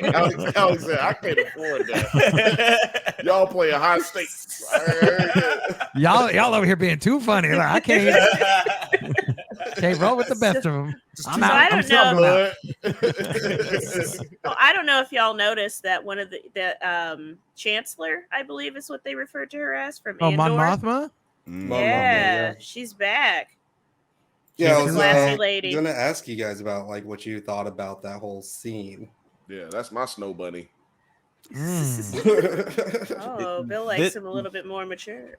times. Alex said, I can't afford that. Y'all play a high stakes. Y'all over here being too funny. Like, I can't roll with the best of them. I'm out. I don't I'm know. out. I don't know if y'all noticed that one of the Chancellor, I believe is what they referred to her as from Andor. Mon Mothma? Yeah, she's back. Yeah, I She's was a classy lady. gonna ask you guys about like what you thought about that whole scene. Yeah, that's my snow bunny. Oh, Bill likes him a little bit more mature.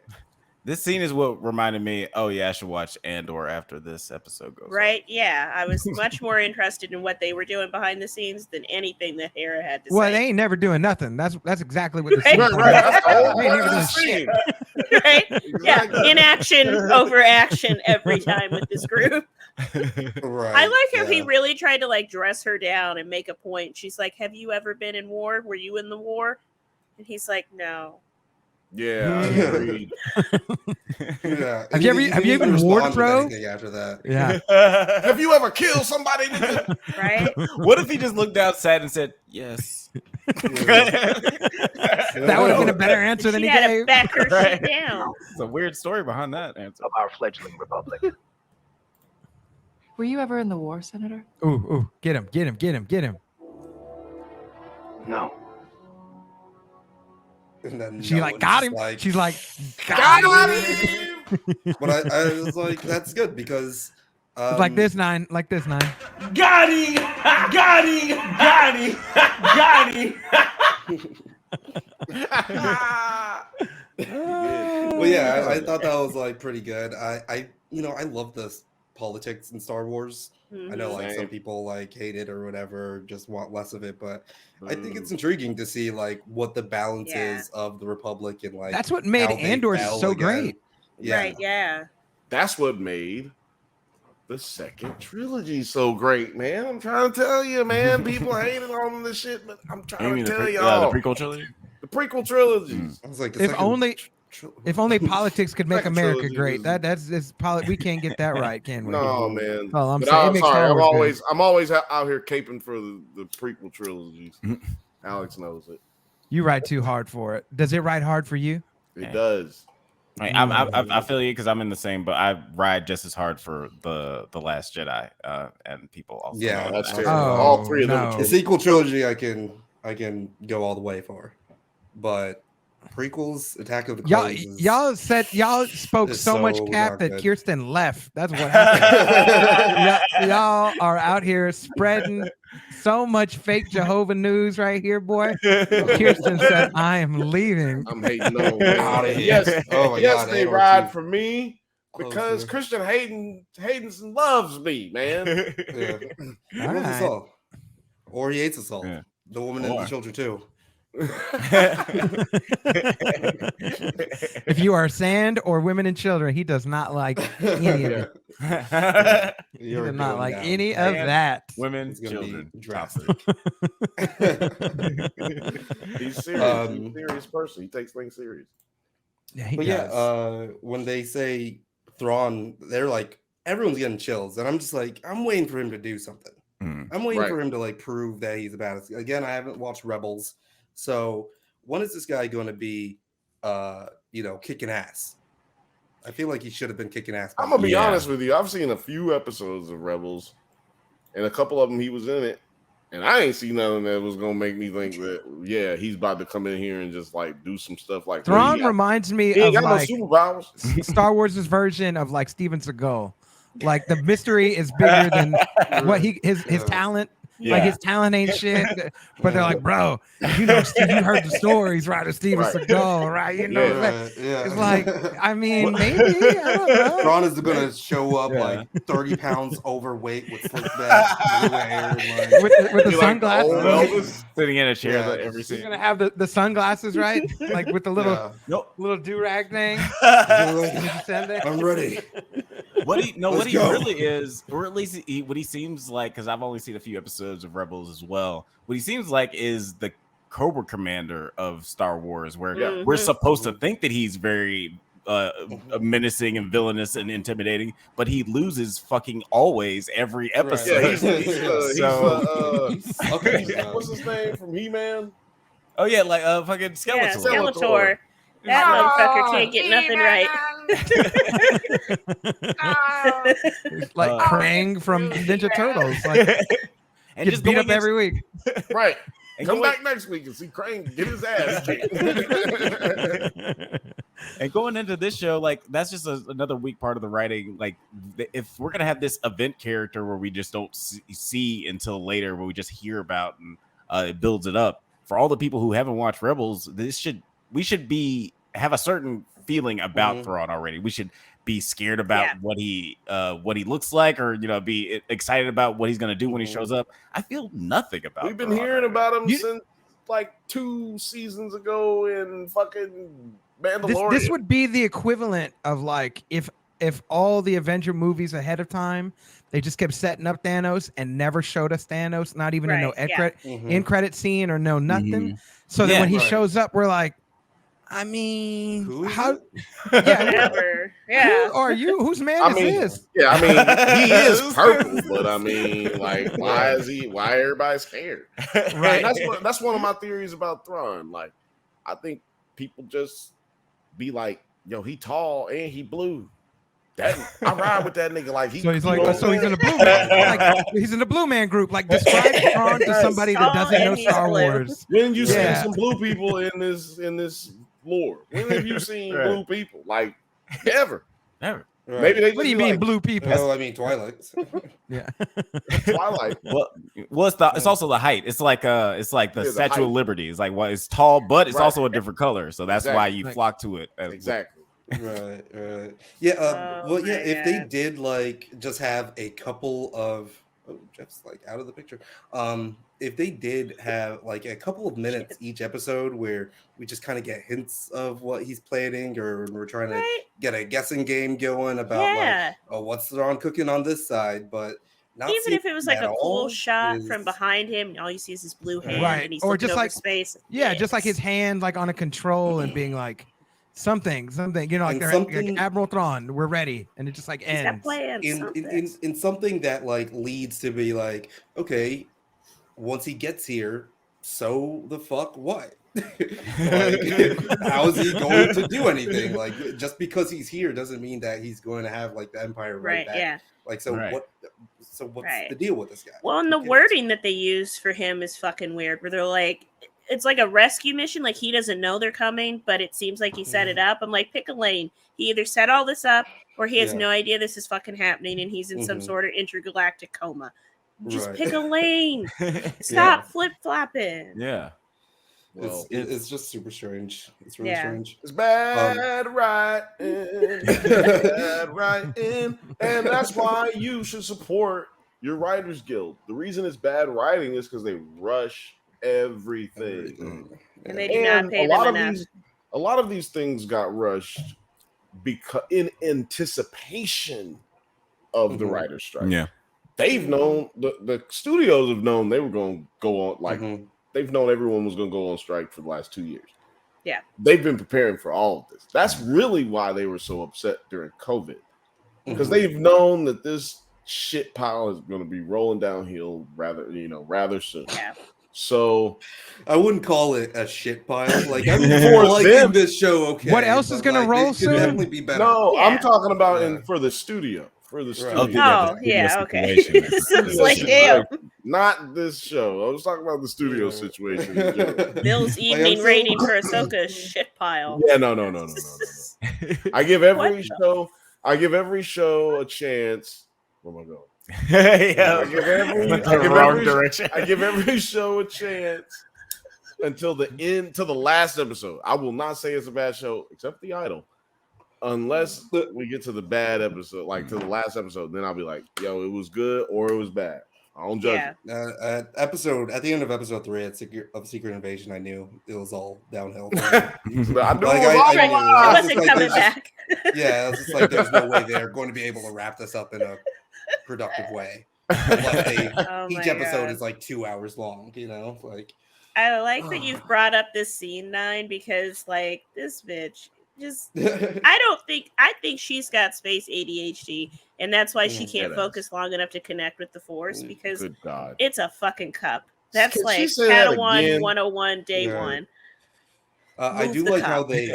This scene is what reminded me. Oh yeah, I should watch Andor after this episode goes. Right? Yeah, I was much more interested in what they were doing behind the scenes than anything that Hera had to say. Well, they ain't never doing nothing. That's exactly what this Right. is. Right. That's the whole They ain't never point doing of the scene. Right? Exactly. Yeah, inaction over action every time with this group. Right. I like how he really tried to like dress her down and make a point. She's like, "Have you ever been in war? Were you in the war?" And he's like, "No." Yeah, I agreed. Yeah. Have you even warred, bro? After that. Yeah. Have you ever killed somebody? Right? What if he just looked outside and said yes? That would have been a better answer than She he had to gave. back her Right. shit down. It's a weird story behind that answer. Of our fledgling republic. Were you ever in the war, Senator? Ooh, get him. No. And then She no like one's got just him. like, She's like Got him! but I was like, that's good because It's like this nine. Got him! Well, yeah, I thought that was like pretty good. I love this politics in Star Wars. I know like some people like hate it or whatever, just want less of it, but I think it's intriguing to see like what the balance is of the Republic and like that's what made how they Andor fell so again. great. Yeah. Right, yeah. That's what made the second trilogy so great, man. I'm trying to tell you, man. People hated on this shit, but I'm trying to tell y'all. The prequel trilogy. The prequel trilogies. I was like, If only If only politics could make Second America trilogy great. is- We can't get that right, can we? No, man. Oh, I'm But saying it I'm makes sorry. Star Wars good. I'm always out here caping for the prequel trilogies. Alex knows it. You ride too hard for it. Does it ride hard for you? It does. I feel you because I'm in the same, but I ride just as hard for the Last Jedi, and people also. Yeah, That's I- terrible. Oh, All three of them. no. The sequel trilogy, I can go all the way for, but prequels, Attack of the Clones. Y'all spoke is so much so cap not that good. Kirsten left. That's what happened. y'all are out here spreading so much fake Jehovah news right here, boy. Kirsten said, "I am leaving." I'm hating on Outta man. here. Yes, Oh my yes, God, they AR2. ride for me because Closer. Christian Hayden loves me, man. Yeah. He All loves us right. all. Or he hates us all. Yeah. The woman and Or- the children too. If you are sand or women and children, he does not like any of it. He You're does not going like down. any of And that. Women, It's gonna children, be top drastic. He's serious. He's a Um, serious person. He takes things serious. Yeah, he But does. when they say Thrawn, they're like everyone's getting chills, and I'm just like, I'm waiting for him to do something. Mm. I'm waiting Right. for him to like prove that he's a badass. Again, I haven't watched Rebels, so when is this guy going to be, kicking ass? I feel like he should have been kicking ass. by I'm gonna be Yeah. honest with you. I've seen a few episodes of Rebels, and a couple of them he was in it, and I ain't seen nothing that was gonna make me think that he's about to come in here and just like do some stuff like Thrawn he reminds me ain't of got like no superpowers. Star Wars' version of like Steven Seagal. Like the mystery is bigger than what his Yeah. talent. Yeah. Like his talent ain't shit. But they're like, bro, you know, Steve, you heard the stories, right? Of Steven Right. Seagal, right? You know, Yeah. it's like, I mean, maybe I don't know. Thrawn is going to show up Yeah. like 30 pounds overweight with slick back, blue hair, and like with the Be like the sunglasses. old Elvis. Sitting in a chair Yeah. every He's scene. gonna have the sunglasses, right? Like with the little yeah. Nope. little do-rag thing. I'm ready. What he Let's go. really is, or at least what he seems like, because I've only seen a few episodes of Rebels as well. What he seems like is the Cobra Commander of Star Wars, where Yeah. we're supposed to think that he's very menacing and villainous and intimidating, but he loses fucking always every episode. Yeah, he's Okay. what's his name from He-Man? Oh yeah, like fucking Yeah, Skeletor. Skeletor. That motherfucker can't get nothing right. It's like Krang from Ninja Turtles. Like And gets just beat going up every week. Right. And Come going- back next week and see Crane get his ass kicked. And going into this show, like that's just another weak part of the writing. Like if we're gonna have this event character where we just don't see until later, where we just hear about and it builds it up. For all the people who haven't watched Rebels, we should have a certain feeling about Thrawn already. We should be scared about what he looks like, or be excited about what he's gonna do when he shows up. I feel nothing about. We've been Thrawn hearing already. about him since like 2 seasons ago in fucking Mandalorian. This would be the equivalent of like if all the Avenger movies ahead of time, they just kept setting up Thanos and never showed us Thanos, not even in no end credit scene or no nothing. So that when he shows up, we're like, I mean, Who is how? it? Yeah, Whatever. Yeah. who are you? Whose man I is mean, this? yeah, I mean, he is purple, but I mean, like, why everybody scared? Right. And that's one of my theories about Thrawn. Like, I think people just be like, yo, he tall and he blue. That I ride with that nigga. Like So he's like, so he's in the blue man. Like, he's in the blue man group. Like describe Thrawn to somebody that doesn't know And he's Star blue. Wars. When have you seen Yeah. some blue people in this lore? When have you seen blue people? Like ever? Never. Right. Maybe they. What do you just mean like blue people? Well, I mean, Twilight. Yeah. Twilight? Well, it's also the height. It's like the the Statue height. of Liberty. It's like it's tall, but it's Right. also a different color. So that's why Exactly. you flock to it. Exactly. Right. Yeah. Oh Well, yeah. my If they God. did like just have a couple of Jeff's like out of the picture. If they did have like a couple of minutes each episode where we just kind of get hints of what he's planning, or we're trying to Right? get a guessing game going about Yeah. like, oh, what's Thrawn cooking on this side, but not Even seeing if it was like at a cool all shot is- from behind him, and all you see is his blue hand, Right. and he's Or looking just over like- space. Yeah, just like his hand like on a control and being like, something, you know, like And they're something- like Admiral Thrawn, we're ready, and it just like He's got ends. plans. in something that like leads to be like, okay, once he gets here, so the fuck what? Like, how is he going to do anything? Like, just because he's here doesn't mean that he's going to have like the Empire right back. Yeah. Like, so Right. what? So what's Right. the deal with this guy? Well, and the Who cares? wording that they use for him is fucking weird. Where they're like, it's like a rescue mission. Like he doesn't know they're coming, but it seems like he set it up. I'm like, pick a lane. He either set all this up, or he has Yeah. no idea this is fucking happening, and he's in some Mhm. sort of intergalactic coma. Just Right. pick a lane. Stop flip flopping. Yeah. Well, It's just super strange. It's really strange. it's bad writing, bad writing, and that's why you should support your Writers Guild. The reason it's bad writing is because they rush everything. And they do not pay them enough. A lot of these things got rushed because in anticipation of the writer's strike. Yeah. They've known the studios have known they were going to go on like. They've known everyone was going to go on strike for the last 2 years. Yeah. They've been preparing for all of this. That's really why they were so upset during COVID. Because they've known that this shit pile is going to be rolling downhill rather soon. Yeah. So I wouldn't call it a shit pile. Like I'm For liking them. this show. Okay. What else is but, gonna like, roll it could soon? definitely be better. no, Yeah. I'm talking about Yeah. for the studio. For the Right. studio. Okay. Oh, Yeah, yeah, the okay. situation. So it's like, damn. Not this show. I was talking about the studio situation. in general. Bill's Like, evening I'm so- rating for Ahsoka is shit pile. Yeah, no. I give every show a chance. Where am I going? Yeah. I give every direction. I give every show a chance until the end, to the last episode. I will not say it's a bad show, except The Idol, unless we get to the bad episode, like to the last episode. Then I'll be like, "Yo, it was good or it was bad." I don't judge. Yeah. At the end of episode 3 of Secret Invasion, I knew it was all downhill. But I knew Like, it was I all knew. It I lies. was wasn't just like, coming there's just- back. Yeah, it was just like there's no way they're going to be able to wrap this up in a productive way. Unless Oh each my episode God. is like 2 hours long. Like I like that you've brought up this scene, 9, because like this bitch just I think she's got space ADHD, and that's why she can't Deadass. focus long enough to connect with the Force, because Good God. it's a fucking cup. That's Can she like say that Padawan again? 101 day Yeah. 1. I Move do the like cup. how they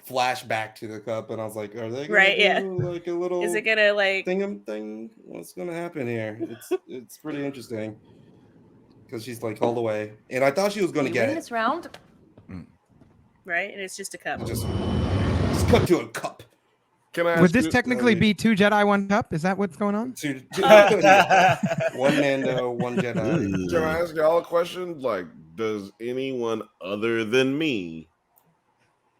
flash back to the cup, and I was like, are they gonna Right, yeah. do like a little Is it gonna like thing? What's gonna happen here? It's pretty interesting because she's like all the way, and I thought she was gonna You get win it. this round? right? And it's just a cup. Just cut to a cup. Can I Would ask this you- technically be 2 Jedi, 1 cup? Is that what's going on? One Mando, one Jedi. Can I ask y'all a question? Like, does anyone other than me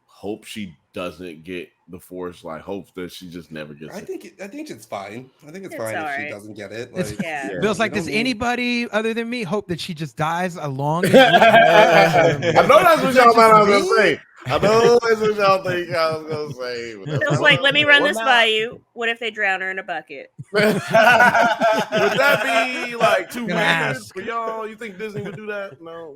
hope she doesn't get the Force? Like, hope that she just never gets I it? think it's fine. I think it's It's fine if alright. she doesn't get it. It's- Like, Yeah. Bill's like, we does don't need- anybody other than me hope that she just dies along? I know that's what y'all thought I was gonna say. I know that's what y'all think I was gonna say. but that's Bill's not- like, let me run Well, this now- by you. What if they drown her in a bucket? Would that be like too Gonna weird ask. for y'all? You think Disney would do that? No.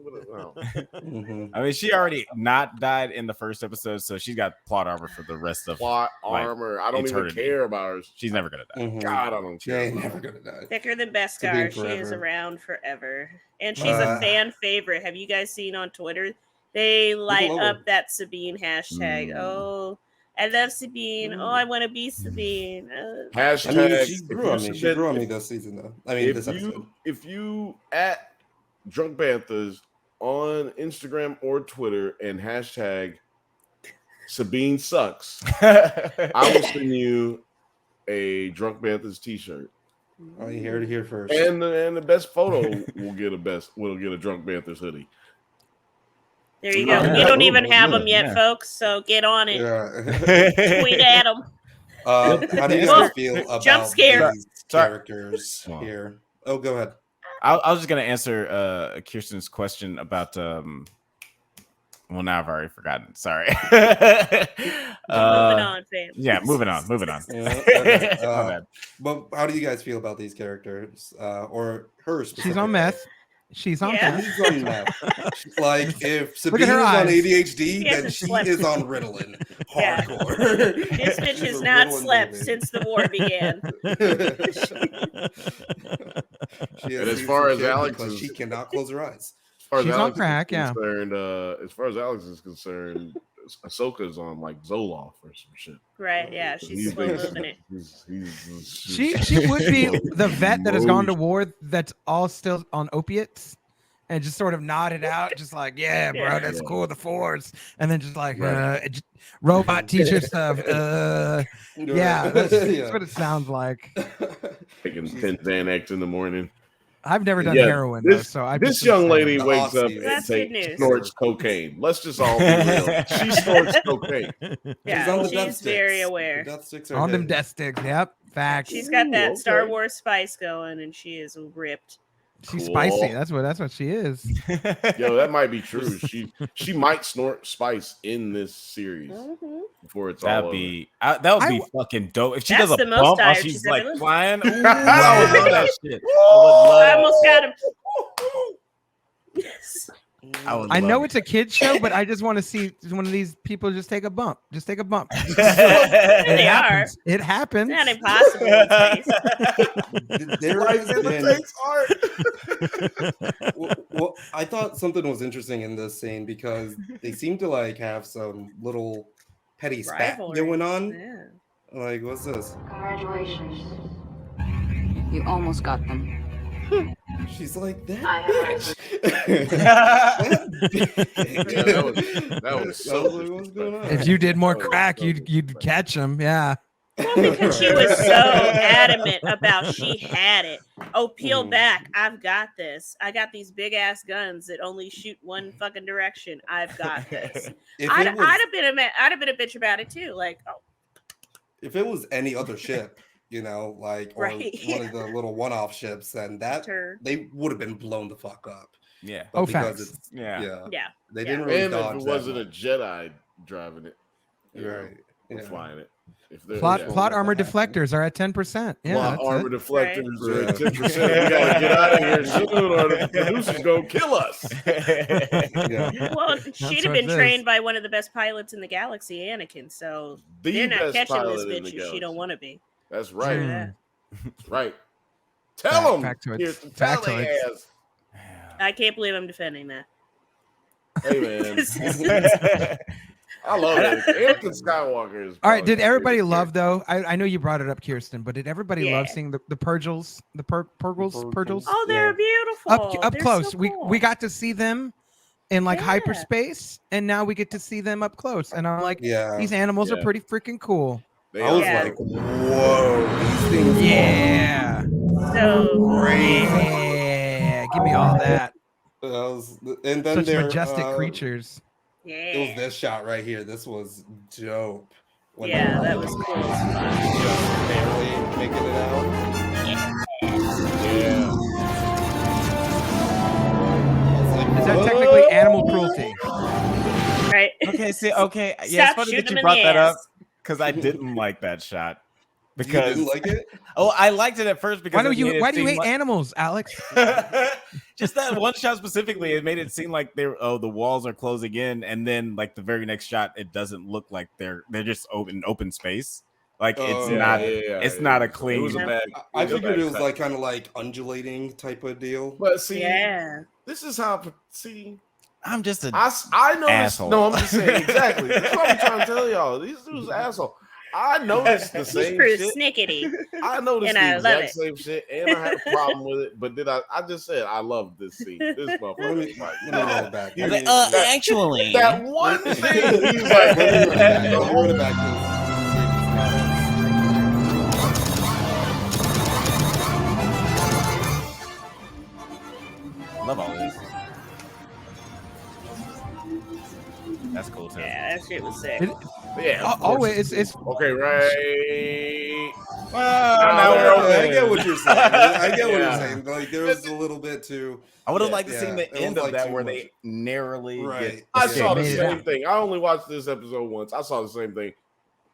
Mhm. I mean, she already not died in the first episode, so she's got plot armor for the rest of. Plot Like, armor. I don't even eternity. care about her. She's never gonna die. Mhm. God, I don't She care. ain't about never her. gonna die. Thicker than Beskar. Sabine She is forever. around forever. And she's a Uh, fan favorite. Have you guys seen on Twitter? They light love her. up that Sabine hashtag. Oh, I love Sabine. Oh, I want to be Sabine. Hashtag. I mean, she if grew you on me. She submit- grew on me this season, though. I mean, this episode. if you at Drunk Banthas on Instagram or Twitter and hashtag Sabine sucks, I will send you a Drunk Banthas t-shirt. Oh, you heard it here first. And the best photo will get a Drunk Banthas hoodie. There you go. We don't even have them yet, Yeah. folks. So get on it. Yeah. Tweet at them. How do you Well, guys feel about jump scare. these Sorry. characters Well. here? Oh, go ahead. I was just gonna answer Kirsten's question about well, now I've already forgotten. Sorry. Moving on, fam. Yeah, moving on. Yeah, okay. My bad. But how do you guys feel about these characters or her? She's on meth. She's on Yeah. crack. She's on meth. Like if Look at Sabine her is on eyes. ADHD, She then hasn't she slept. is on Ritalin. Yeah. Hardcore. This bitch She's has a not Ritalin slept baby. since the war began. She has And as seen far some as shit Alex because is, she cannot close her eyes. as far as She's on Alex is crack, yeah. concerned, as far as Alex is concerned, Ahsoka's on like Zoloft or some shit. Right, yeah, she's slow moving it. She would be the vet that has gone to war that's all still on opiates and just sort of nodded out, just like, yeah, bro, Yeah. that's cool, the Force. And then just like, Right. robot teacher stuff. Yeah, that's Yeah. what it sounds like. Taking 10 Xanax in the morning. I've never done Yeah, heroin, though, this, so I this just young understand. lady The wakes up Aussies. and That's good news. snorts cocaine. Let's just all be real. She snorts cocaine. Yeah, on the death she's very sticks. aware. The death sticks are On them hit. death sticks, yep, facts. She's got that Ooh, Star okay. Wars spice going, and she is ripped. She's Cool. spicy. That's what she is. Yo, that might be true. She might snort spice in this series Mhm. before it's That'd all over. be that would be fucking dope. If she That's does a the most bump while tired she's she's like ever looked. flying, ooh, I would love that shit. I would I love. almost got him. Yes. I know it's a kid's show, but I just want to see one of these people just take a bump. Just take a bump. They are. happens. It happens. It's not impossible in space. There Life has been, imitates art. well, I thought something was interesting in this scene because they seem to like have some little petty spat Rivalry. going on. Yeah. Like, what's this? Congratulations. You almost got them. She's like that I bitch. Yeah, that was so like, what's going on? If you did more That was crack, so you'd catch them. Yeah. Well, because she was so adamant about she had it. Oh, peel back. I've got this. I got these big ass guns that only shoot one fucking direction. I've got this. If I'd it was, have been a bitch about it too. Like, oh, if it was any other ship, you know, like or Right, one of the little one-off ships, then that turd. they would have been blown the fuck up. Yeah. But Oh, because facts. it's Yeah. Yeah. they Yeah. didn't really And if dodge it that wasn't a much. Jedi driving it, you know, Right. or Yeah. flying it. If they're Plot yeah. plot armor That happened. deflectors are at 10%. Yeah. plot That's armor it. deflectors are Right. at 10%. We gotta get out of here soon, or the producer's gonna kill us. Yeah. Well, That's she'd have what been it trained is. by one of the best pilots in the galaxy, Anakin. So The they're not best catching this pilot in bitch the if she galaxy. don't want to be. That's right. True Mm. that. That's right. Tell them. Factoids. Tell they Factoids. ass. I can't believe I'm defending that. Hey man, I love it. Anakin Skywalker is. All right. probably Did my everybody favorite love though? I know you brought it up, Kirsten, but did everybody love Yeah. seeing the Purgles, the Purgles? Oh, they're Yeah. beautiful. Up They're close. so We cool. got to see them in like Yeah. hyperspace, and now we get to see them up close. And I'm like, Yeah. these animals are Yeah. pretty freaking cool. They I was Yeah. like, whoa, these things Yeah. So crazy. Yeah. Give me all that. And then Such there, majestic creatures. yeah. It was this shot right here. This was dope. When they Yeah, were, that like, was cool as fuck. just barely making it out. Yeah. I was like, Is that "Whoa." technically animal cruelty? Right? Okay, see, okay. Yeah, Stop it's funny shooting that them you in brought the that up ass. because I didn't like that shot. You Because didn't like it? I liked it at first because Why do it made it why do you seem hate like- animals, Alex? just that one shot specifically, it made it seem like the walls are closing in, and then like the very next shot, it doesn't look like they're just open space. Like it's Oh, not yeah, it's not a It clean. was a bad. I was a figured bad it was cut. like kind of like undulating type of deal. But see, Yeah. this is how. See, I'm just a I know this. Asshole. No, I'm just saying exactly. That's what I'm trying to tell y'all. These dudes are asshole. I noticed the He's same pretty shit. snickety. I noticed and I the love exact same shit, and I had a problem with it. But then I just said I love this scene. This Let motherfucker. me, is like, let me roll it back. He I was mean, like, actually, that one thing. He's like, let me run it back. Let me run it back. love all this. That's cool too. Yeah, that shit was sick. It- yeah. of Oh, course. it's Okay, right. Now we're we're I get what you're saying. I get what you're Yeah. saying. Like there was a little bit too. I would have Yeah, liked to see yeah, the it was end of like that too where much. they narrowly Right. get I Yeah. saw the Made it same out. thing. I only watched this episode once. I saw the same thing.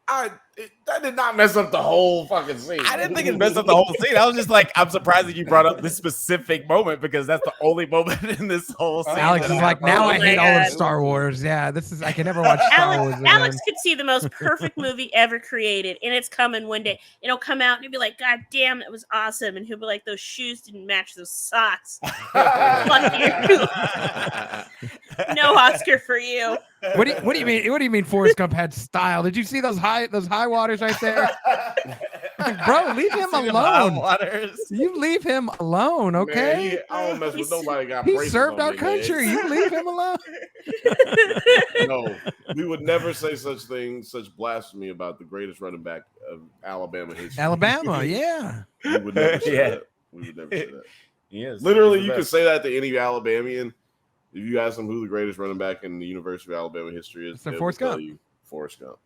That did not mess up the whole fucking scene. I didn't think it messed up the whole scene. I was just like, I'm surprised that you brought up this specific moment because that's the only moment in this whole scene. Alex is like, now Oh I my hate all of God. Star Wars. Yeah, I can never watch Star Wars again. Alex could see the most perfect movie ever created, and it's coming one day. It'll come out, and he'll be like, "God damn, that was awesome!" And he'll be like, "Those shoes didn't match those socks." Fuck you. No Oscar for you. What do you mean? What do you mean? Forrest Gump had style. Did you see those high waters right there? Bro, leave him alone. You leave him alone, okay? Man, I don't mess with nobody. Got He braces served on our their heads. country. You leave him alone. No, we would never say such things, such blasphemy about the greatest running back of Alabama history. Alabama, yeah. We would never say that. We would never say that. Yes, Literally, you could say that to any Alabamian. If you ask them who the greatest running back in the University of Alabama history is, It's a they Forrest will tell Gump. you Forrest Gump.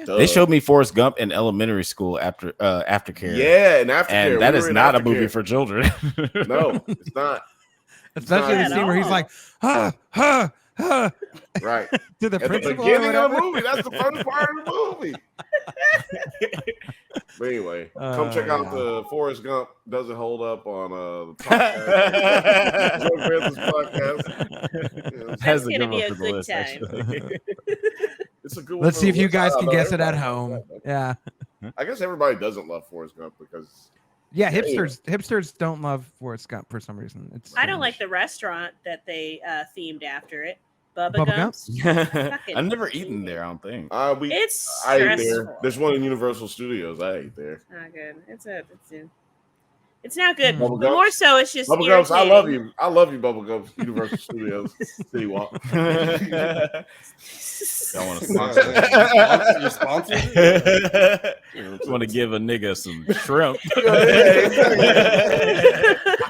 They showed me Forrest Gump in elementary school aftercare. Yeah, and aftercare. And that We is were in not a aftercare. movie for children. No, it's not. Especially the Not scene where he's at like, huh, huh, huh, Right. to the At the principal. beginning or of the whatever. movie. That's the first part of the movie. But anyway, come check out the Forrest Gump Doesn't Hold Up on the podcast. Joe Francis podcast. That's gonna be a good time. It's a good one. Let's see if you guys I can know guess it at everybody home. loves that, Yeah. I guess everybody doesn't love Forrest Gump because Yeah, hipsters don't love Forrest Gump for some reason. It's I don't like the restaurant that they themed after it. Bubba Bubba Gump's. I've never eaten there, I don't think. It's I ate there. stressful. There's one in Universal Studios. I ate there. Not good. It's not good. Bubba But more Gumps? so, it's just Bubba Gumps, I love irritating. you. I love you, Bubba Gumps. Universal Studios City Walk. Y'all want to You're sponsored? want to give a nigga some shrimp.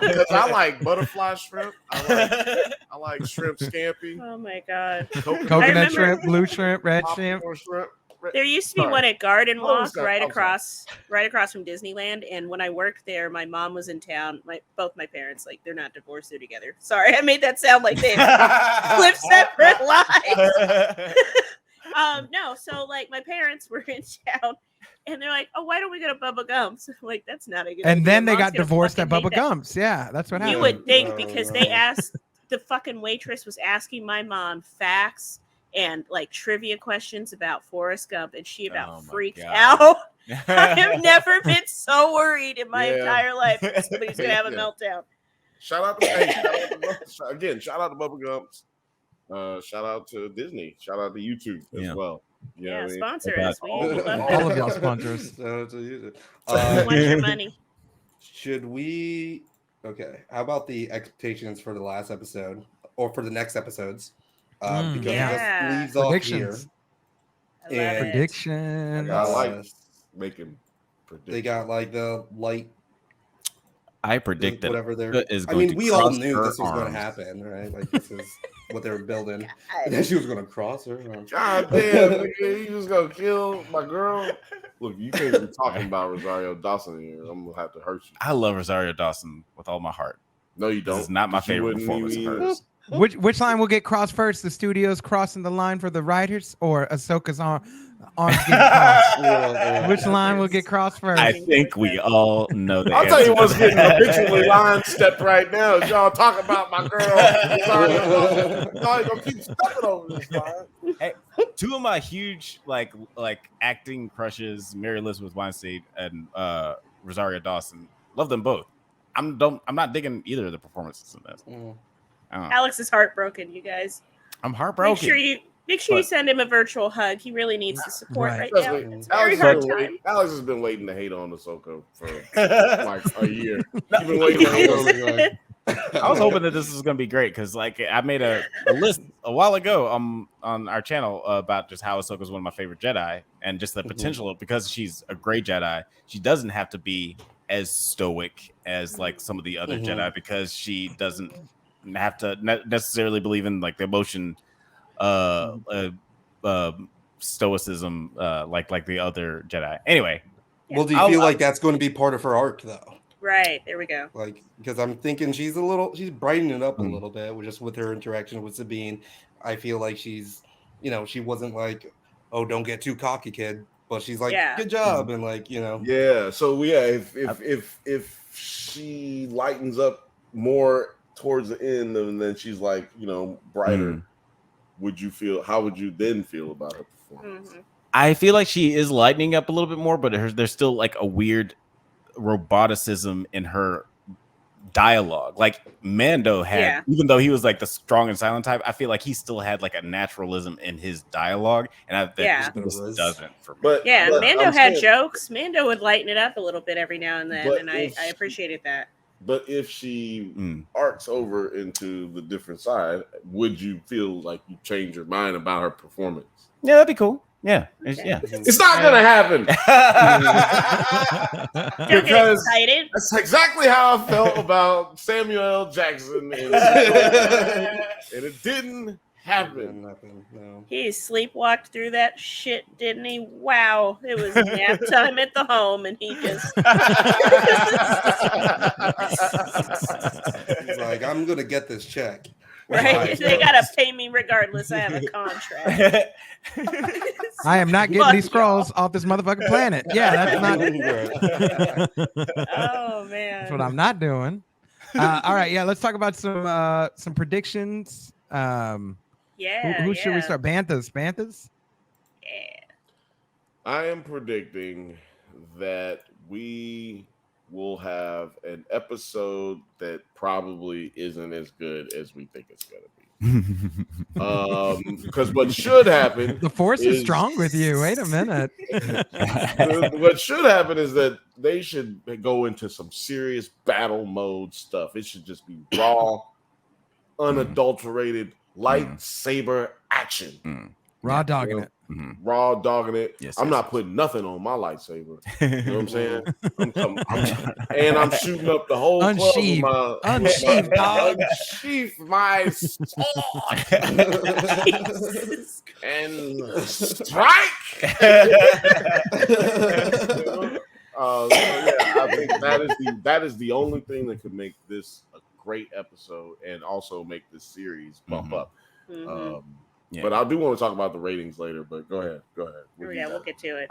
Because I like butterfly shrimp. I like shrimp scampi. Oh my god. I coconut remember- shrimp, blue shrimp, red shrimp. Popcorn shrimp. There used to be Sorry. one at Garden What was Walk that? right I'm across from Disneyland. And when I worked there, my mom was in town. Both my parents, like, they're not divorced, they're together. Sorry, I made that sound like they live separate lives. No, so like my parents were in town and they're like, "Oh, why don't we go to Bubba Gump's?" I'm like, that's not a good idea. And then they Mom's got gonna divorced at fucking Bubba hate that. Gump's. Yeah, that's what happened. You would think Oh, because no. they asked the fucking waitress was asking my mom facts and like trivia questions about Forrest Gump, and she about Oh my freaked God. out. I have never been so worried in my Yeah. entire life that somebody's gonna have a Yeah. meltdown. Shout out to shout out to Bubba Gumps. Shout out to Disney. Shout out to YouTube as well. You know Yeah, what I mean? sponsor Okay. us. We love All that. of y'all sponsors. Shout out to you. We want your money. Should we? Okay. How about the expectations for the last episode or for the next episodes? Because yeah. this leaves off here. Predictions. I love And- it. Predictions. I like Uh, making predictions. They got like the light, I predict that whatever they're. is I going mean, to we all cross knew her this was going arms. to happen, right? Like this is what they were building. And then she was going to cross her. God damn, nigga, you just gonna kill my girl? Look, you can't be talking about Rosario Dawson here. I'm gonna have to hurt you. I love Rosario Dawson with all my heart. No, you This don't. is not my 'Cause you favorite wouldn't performance of even- hers. Which line will get crossed first? The studios crossing the line for the writers, or Ahsoka's arms getting crossed? Which line will get crossed first? I think we all know that. I'll tell you what's getting habitually line stepped right now. Is y'all talking about my girl? Rosario Dawson. Y'all gonna keep stepping over this line. Hey, two of my huge like acting crushes, Mary Elizabeth Weinstein and Rosario Dawson. Love them both. I'm not digging either of the performances in this. I don't know. Alex is heartbroken, you guys. I'm heartbroken. Make sure you But- send him a virtual hug. He really needs the support Right. right Trust now. me, It's a very hard time. Alex has been waiting to hate on Ahsoka for like a year. You've been waiting to hate on her. I was hoping that this was gonna be great because like I made a list a while ago on our channel about just how Ahsoka is one of my favorite Jedi and just the potential because she's a great Jedi. She doesn't have to be as stoic as like some of the other Jedi because she doesn't have to necessarily believe in like the emotion stoicism like the other Jedi. Anyway, Well, do you feel like that's going to be part of her arc, though? Right, there we go. Like, because I'm thinking she's brightening it up a little bit just with her interaction with Sabine. I feel like she's, she wasn't like, oh, don't get too cocky, kid. but she's like, Yeah. good job, and like, Yeah. So if she lightens up more towards the end, and then she's like, brighter, how would you then feel about her performance? I feel like she is lightening up a little bit more, but there's still like a weird roboticism in her dialogue. Like Mando had, even though he was like the strong and silent type, I feel like he still had like a naturalism in his dialogue, and this doesn't for me. But Mando had jokes. Mando would lighten it up a little bit every now and then, and I appreciated that. But if she arcs over into the different side, would you feel like you change your mind about her performance? Yeah, that'd be cool. Yeah, it's not gonna happen. Don't get excited. That's exactly how I felt about Samuel L. Jackson, and it didn't happen. No. He sleepwalked through that shit, didn't he? Wow, it was nap time at the home, and he just he's like, I'm gonna get this check. Right? They gotta pay me regardless. I have a contract. I am not getting these scrolls off this motherfucking planet. Yeah, that's not. Oh man, that's what I'm not doing. All right, yeah, let's talk about some predictions. Who should we start? Banthas. Yeah. I am predicting that we will have an episode that probably isn't as good as we think it's going to be. Because what should happen, the force is strong with you. Wait a minute. What should happen is that they should go into some serious battle mode stuff. It should just be raw, unadulterated lightsaber action. Raw dogging it. Raw dogging it. Yes, I'm not putting nothing on my lightsaber. You know what I'm saying? I'm shooting up the whole unsheath, club with unsheath, dog. Unsheath my sword and strike. I think that is the only thing that could make this a great episode and also make this series bump up. But I do want to talk about the ratings later. But go ahead. We'll get to it.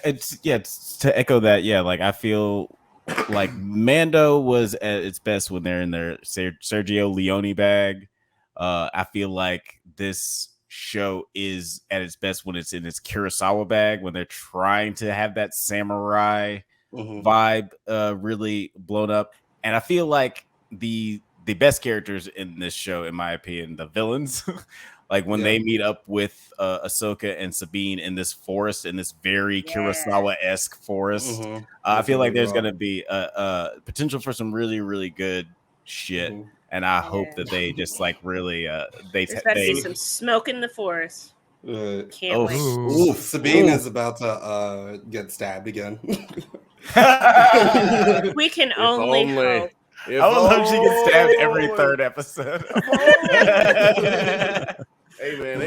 It's to echo that. Yeah, like I feel like Mando was at its best when they're in their Sergio Leone bag. I feel like this show is at its best when it's in its Kurosawa bag, when they're trying to have that samurai vibe really blown up. And I feel like the best characters in this show, in my opinion, the villains, like when they meet up with Ahsoka and Sabine in this forest, in this very Kurosawa-esque forest, I feel like there's going to be a potential for some really, really good shit. And I hope that they just like really, there's about to be some smoke in the forest. Can't wait. Sabine is about to get stabbed again. We can only hope. I don't know if she gets stabbed every third episode. Hey man,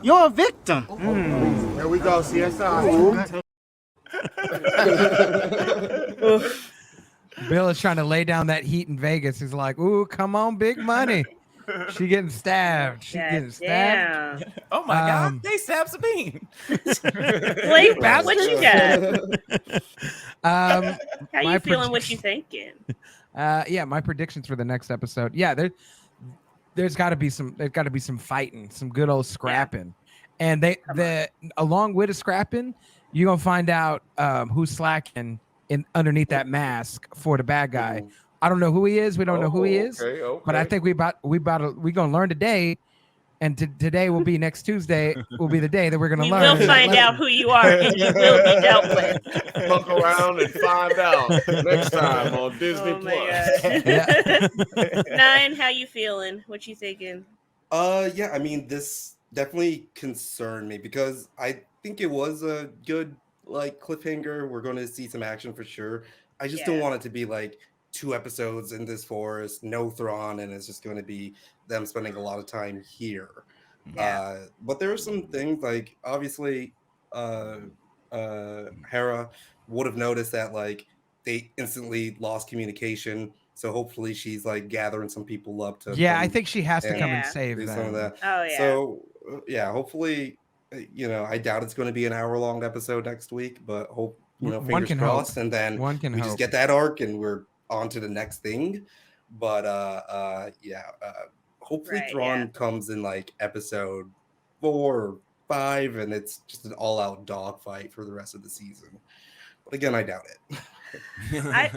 you're a victim. There we go, CSI. Bill is trying to lay down that heat in Vegas. He's like, "Ooh, come on, big money." She getting stabbed. Yeah. Oh my God! They stabbed Sabine. Blake, what you got? How you feeling? What you thinking? My predictions for the next episode. Yeah, there's got to be some. There's got to be some fighting, some good old scrapping, and along with the scrapping, you're gonna find out who's slacking underneath that mask for the bad guy. I don't know who he is. We don't know who he is. Okay. But I think we gonna learn today, and today will be next Tuesday. Will be the day that we're gonna learn. We will find out who you are, and you will be dealt with. Fuck around and find out next time on Disney Plus. Nine, how you feeling? What you thinking? I mean, this definitely concerned me because I think it was a good cliffhanger. We're going to see some action for sure. I just don't want it to be 2 episodes in this forest, no Thrawn, and it's just going to be them spending a lot of time here. But there are some things obviously Hera would have noticed that they instantly lost communication. So hopefully she's gathering some people up to. I think she has to come and save them. Some of that. Oh yeah. So hopefully I doubt it's going to be an hour-long episode next week, but hope One fingers can crossed, hope. and then One can we just hope. get that arc and we're on to the next thing. But hopefully Right, Thrawn yeah. comes in like episode 4 or 5, and it's just an all-out dogfight for the rest of the season. But again, I doubt it.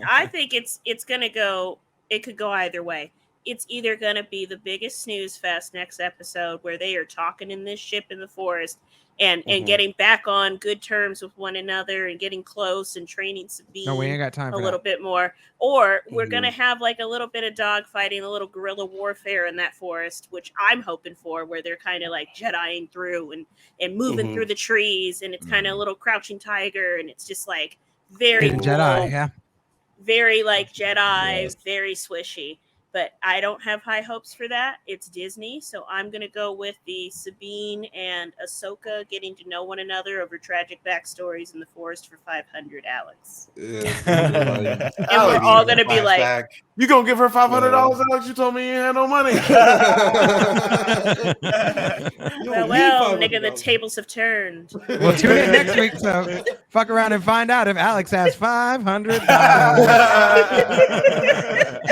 I think it's gonna go. It could go either way. It's either gonna be the biggest snooze fest next episode, where they are talking in this ship in the forest and Mhm. getting back on good terms with one another and getting close and training Sabine No, we ain't got time a for little that. bit more, or we're Mhm. gonna have like a little bit of dogfighting, a little guerrilla warfare in that forest, which I'm hoping for, where they're kind of like Jediing through and moving Mhm. through the trees, and it's kind of a little crouching tiger, and it's just like very Hidden cool, Jedi, yeah. very like Jedi, Yes. very swishy. But I don't have high hopes for that. It's Disney, so I'm gonna go with the Sabine and Ahsoka getting to know one another over tragic backstories in the forest for 500, Alex. It's gonna be like, And we're Alex, all gonna be like, flashback. You gonna give her $500, Alex? You told me you had no money. well, nigga, the tables have turned. Well, tune in next week. So fuck around and find out if Alex has $500.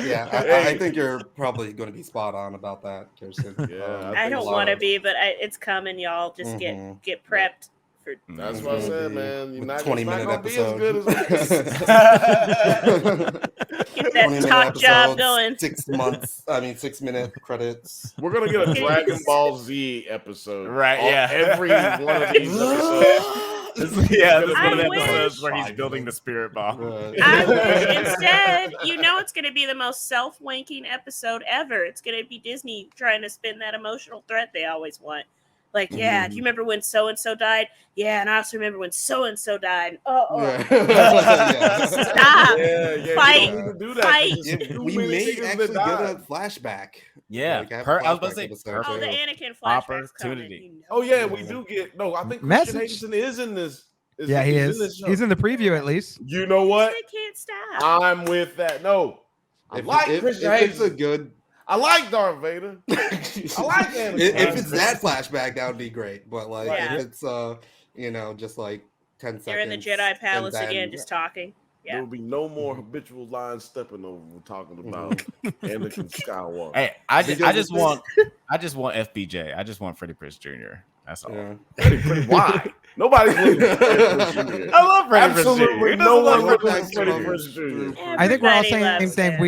Yeah, I think you're probably going to be spot on about that, Kirsten. Yeah, I think don't so. want to be, but it's coming, y'all. Just Mhm. get prepped for. That's what I said, man. You're With not 20-minute gonna be as episode. good as Get that 20-minute talk job episodes, going. 6-minute credits. We're gonna get a Dragon Ball Z episode, Right, on yeah. every one of these episodes. Yeah, this is one of the I wish- episodes where he's building the spirit bomb. I wish instead, it's going to be the most self-wanking episode ever. It's going to be Disney trying to spin that emotional threat they always want. Like, yeah, do you remember when so-and-so died? Yeah, and I also remember when so-and-so died. Yeah. Stop. Yeah, Fight. You don't need to do that. Fight. There's Yeah, too we many may niggas actually that get died. a flashback. Yeah, Like, have I was about to flashback say, episode Oh, the too. Anakin flashbacks coming. Opportunity. Oh yeah, we do get. No, I think Christian Message. Hayden is in this. Yeah, he he's in is. this show. He's in the preview at least. You know what? They can't stop. I'm with that. No, I If like if Christian it's a Hayden. good, I like Darth Vader. I like Anakin. if it's that flashback, that would be great. But like, Yeah. if it's just like 10 seconds, They're in the Jedi and Palace then- again, just talking. There Yeah. will be no more habitual line stepping over. We're talking about Anakin Skywalker. Hey, I Because just it's- want FBJ. I just want Freddie Prinze Jr. That's all. Yeah. Pretty why? Nobody's looking at Freddie Prinze Jr. I love Freddie Prinze Jr. Absolutely Who no doesn't one love looks Freddie like Prinze Freddie Jr.? Prinze Jr. I think we're all Everybody saying the same loves thing. him.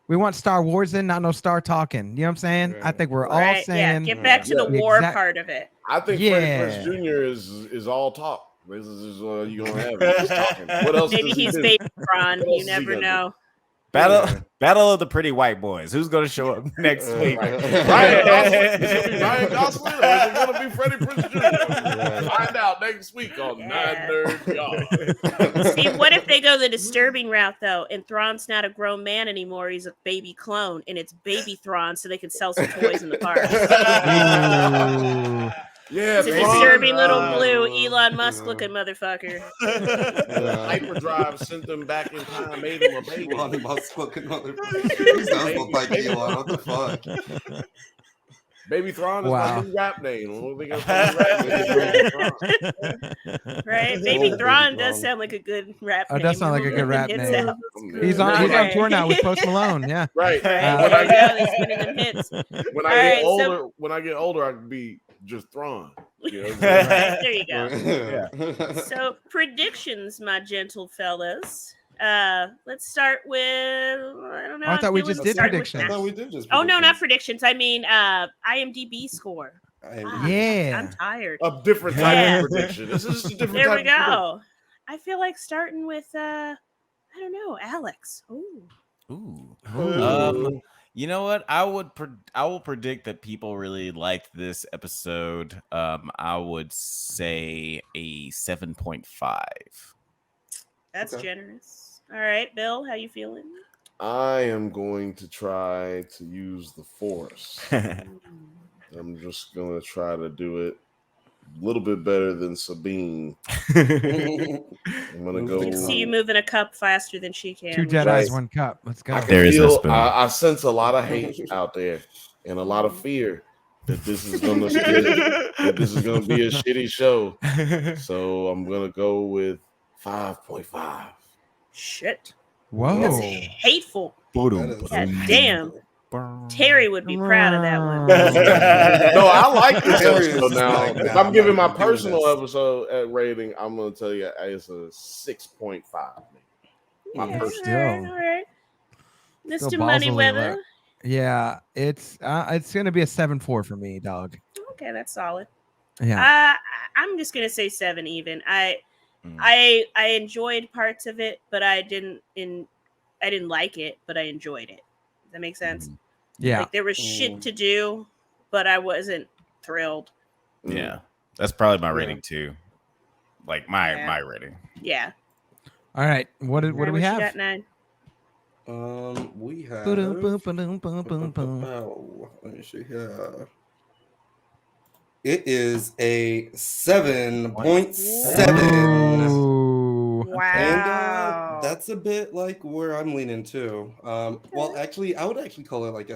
We want Star Wars in, not no Star talking. You know what I'm saying? I think we're all Right, yeah. saying Get back to the Yeah. war Exact- part of it. I think Yeah. Freddie Prinze Jr. is all talk. This is what you're gonna have. He's just talking. What else? Maybe does he he's do? baby Ron. What else You is he never gonna know. Battle of the pretty white boys. Who's going to show up next week? Ryan Gosling? Is it gonna be Ryan Gosling or is it gonna be Freddie Prinze Jr.? Find out next week on Yeah. Nine Nerd Yard. See, what if they go the disturbing route though, and Thrawn's not a grown man anymore? He's a baby clone, and it's baby Thrawn, so they can sell some toys in the park. Ooh. Yeah, It's a Thrawn, disturbing little blue Elon Musk looking motherfucker. Hyperdrive sent them back in time, made him a baby. Elon Musk looking motherfucker. He sounds like Elon. What the fuck? Baby Thrawn is Wow. my new rap name. What we gonna Right? Baby Old Thrawn baby does Thrawn. sound like a good rap Oh, name. it does sound like a good rap Hits name. out. He's on Right. tour now with Post Malone. Yeah. Right. Right, When there I you get go. He's spinning them hits. when I All get right, so- older, I can be just Thrawn. You know what I'm Right, saying? there you go. Yeah. So predictions, my gentle fellas. Let's start with I don't know. I I'm thought we feeling just did starting with predictions. Matt. No, we did just. Oh no, not predictions. I mean IMDb score. Yeah. I'm tired. A different type Yeah. of prediction. This is just a different There type we of prediction. go. I feel like starting with I don't know, Alex. Ooh. Ooh. You know what? I will predict that people really liked this episode. I would say a 7.5. That's Okay. generous. All right, Bill, how you feeling? I am going to try to use the Force. I'm just going to try to do it a little bit better than Sabine. I'm going to go. I can see you moving a cup faster than she can. 2 which is- Jedi's, 1 cup. Let's go. I can There is no feel, spoon. I sense a lot of hate out there and a lot of fear that this is gonna be a shitty show. So I'm gonna go with 5.5. Shit. Whoa. That's hateful. That is God hateful. damn. Terry would be proud of that one. No, I like this Terry is episode just now. like, If nah, I'm I'm giving not my even doing personal this. episode at rating, I'm gonna tell you it's a 6.5. My Yeah, personal. all right. Still Mr. balls really Moneyweather. low. Yeah, it's gonna be a 7.4 for me, dog. Okay, that's solid. Yeah. I'm just gonna say 7 even. I enjoyed parts of it, but I didn't like it, but I enjoyed it. Does that make sense? Yeah. Like there was shit to do, but I wasn't thrilled. Yeah, that's probably my rating too. Like my rating. Yeah. All right. What do we You have? got 9. We have. Boom, boom, boom, boom, boom, boom. Let me see here. It is a 7.7. Ooh. Wow. And that's a bit like where I'm leaning too. Well, actually, I would actually call it like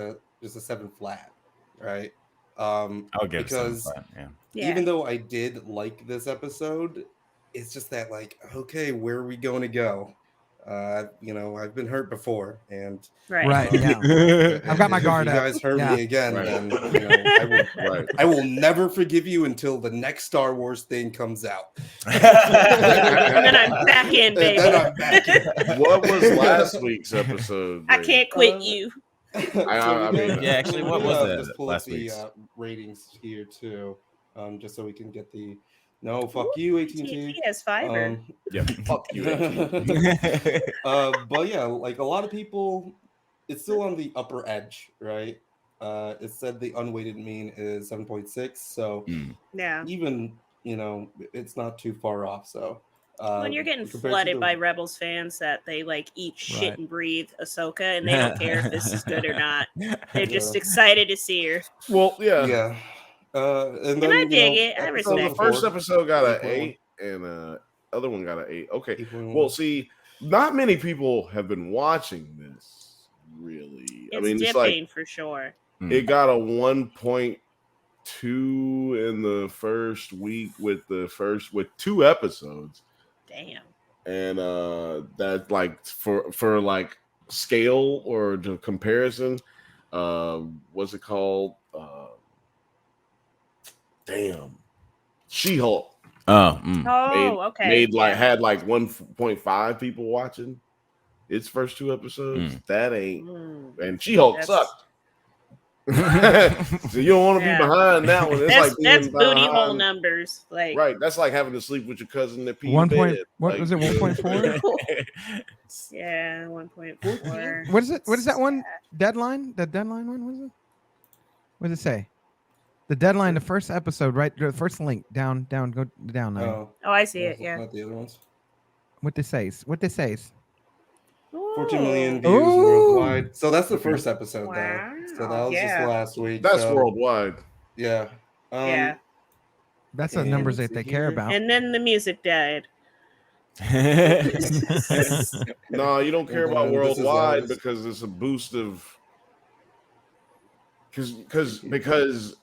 just a 7 flat, right? I'll give because it 7 flat, even though I did like this episode, it's just that like, okay, where are we going to go? I've been hurt before, and Right. Yeah. I've got my guard if up. you guys hurt Yeah. me again, Right. then I will never forgive you until the next Star Wars thing comes out. And then I'm back in, baby. And then I'm back in. What was last week's episode? I can't quit you. I mean, Yeah, actually, what was that Just pull last up the week's? ratings here too, just so we can get the. No, fuck you, AT&T. AT&T has fiber. Yeah. Fuck you. But yeah, like a lot of people, it's still on the upper edge, right? It said the unweighted mean is 7.6, so Yeah. even it's not too far off. So When you're getting compared to flooded the- by Rebels fans that they like eat shit Right. and breathe Ahsoka, and they don't care if this is good or not. They're just excited to see her. well, yeah. yeah. And then I dig it. I So respect the first four, episode got an 8.1. 8, and other one got an 8. Okay. 8.1. Well, see, not many people have been watching this. Really, It's I mean, it's dipping like for sure. it got a 1.2 in the first week with 2 episodes. Damn. And that like for like scale or the comparison, what's it called? Damn, She-Hulk Okay. had like 1.5 people watching its first 2 episodes. That ain't, and She-Hulk sucked. So you don't want to be behind that one. It's like That's being booty hole behind- numbers. Like Right, that's like having to sleep with your cousin that peed 1 in point. bed. What Like, was it? 1.4. yeah, 1.4. What is it? What is that one? Deadline? The deadline one? What is it? What does it say? The deadline, the first episode, right? The first link down, go down. Oh, I see it. Yeah. Not the other ones. What this says? 14 million views Ooh. worldwide. So that's the first episode, Wow. though. So that was just last week. That's so, worldwide. Yeah. Yeah. That's the and numbers let's that they see care here. about. And then the music died. No, you don't care And about then this is worldwide ours. because it's a boost of because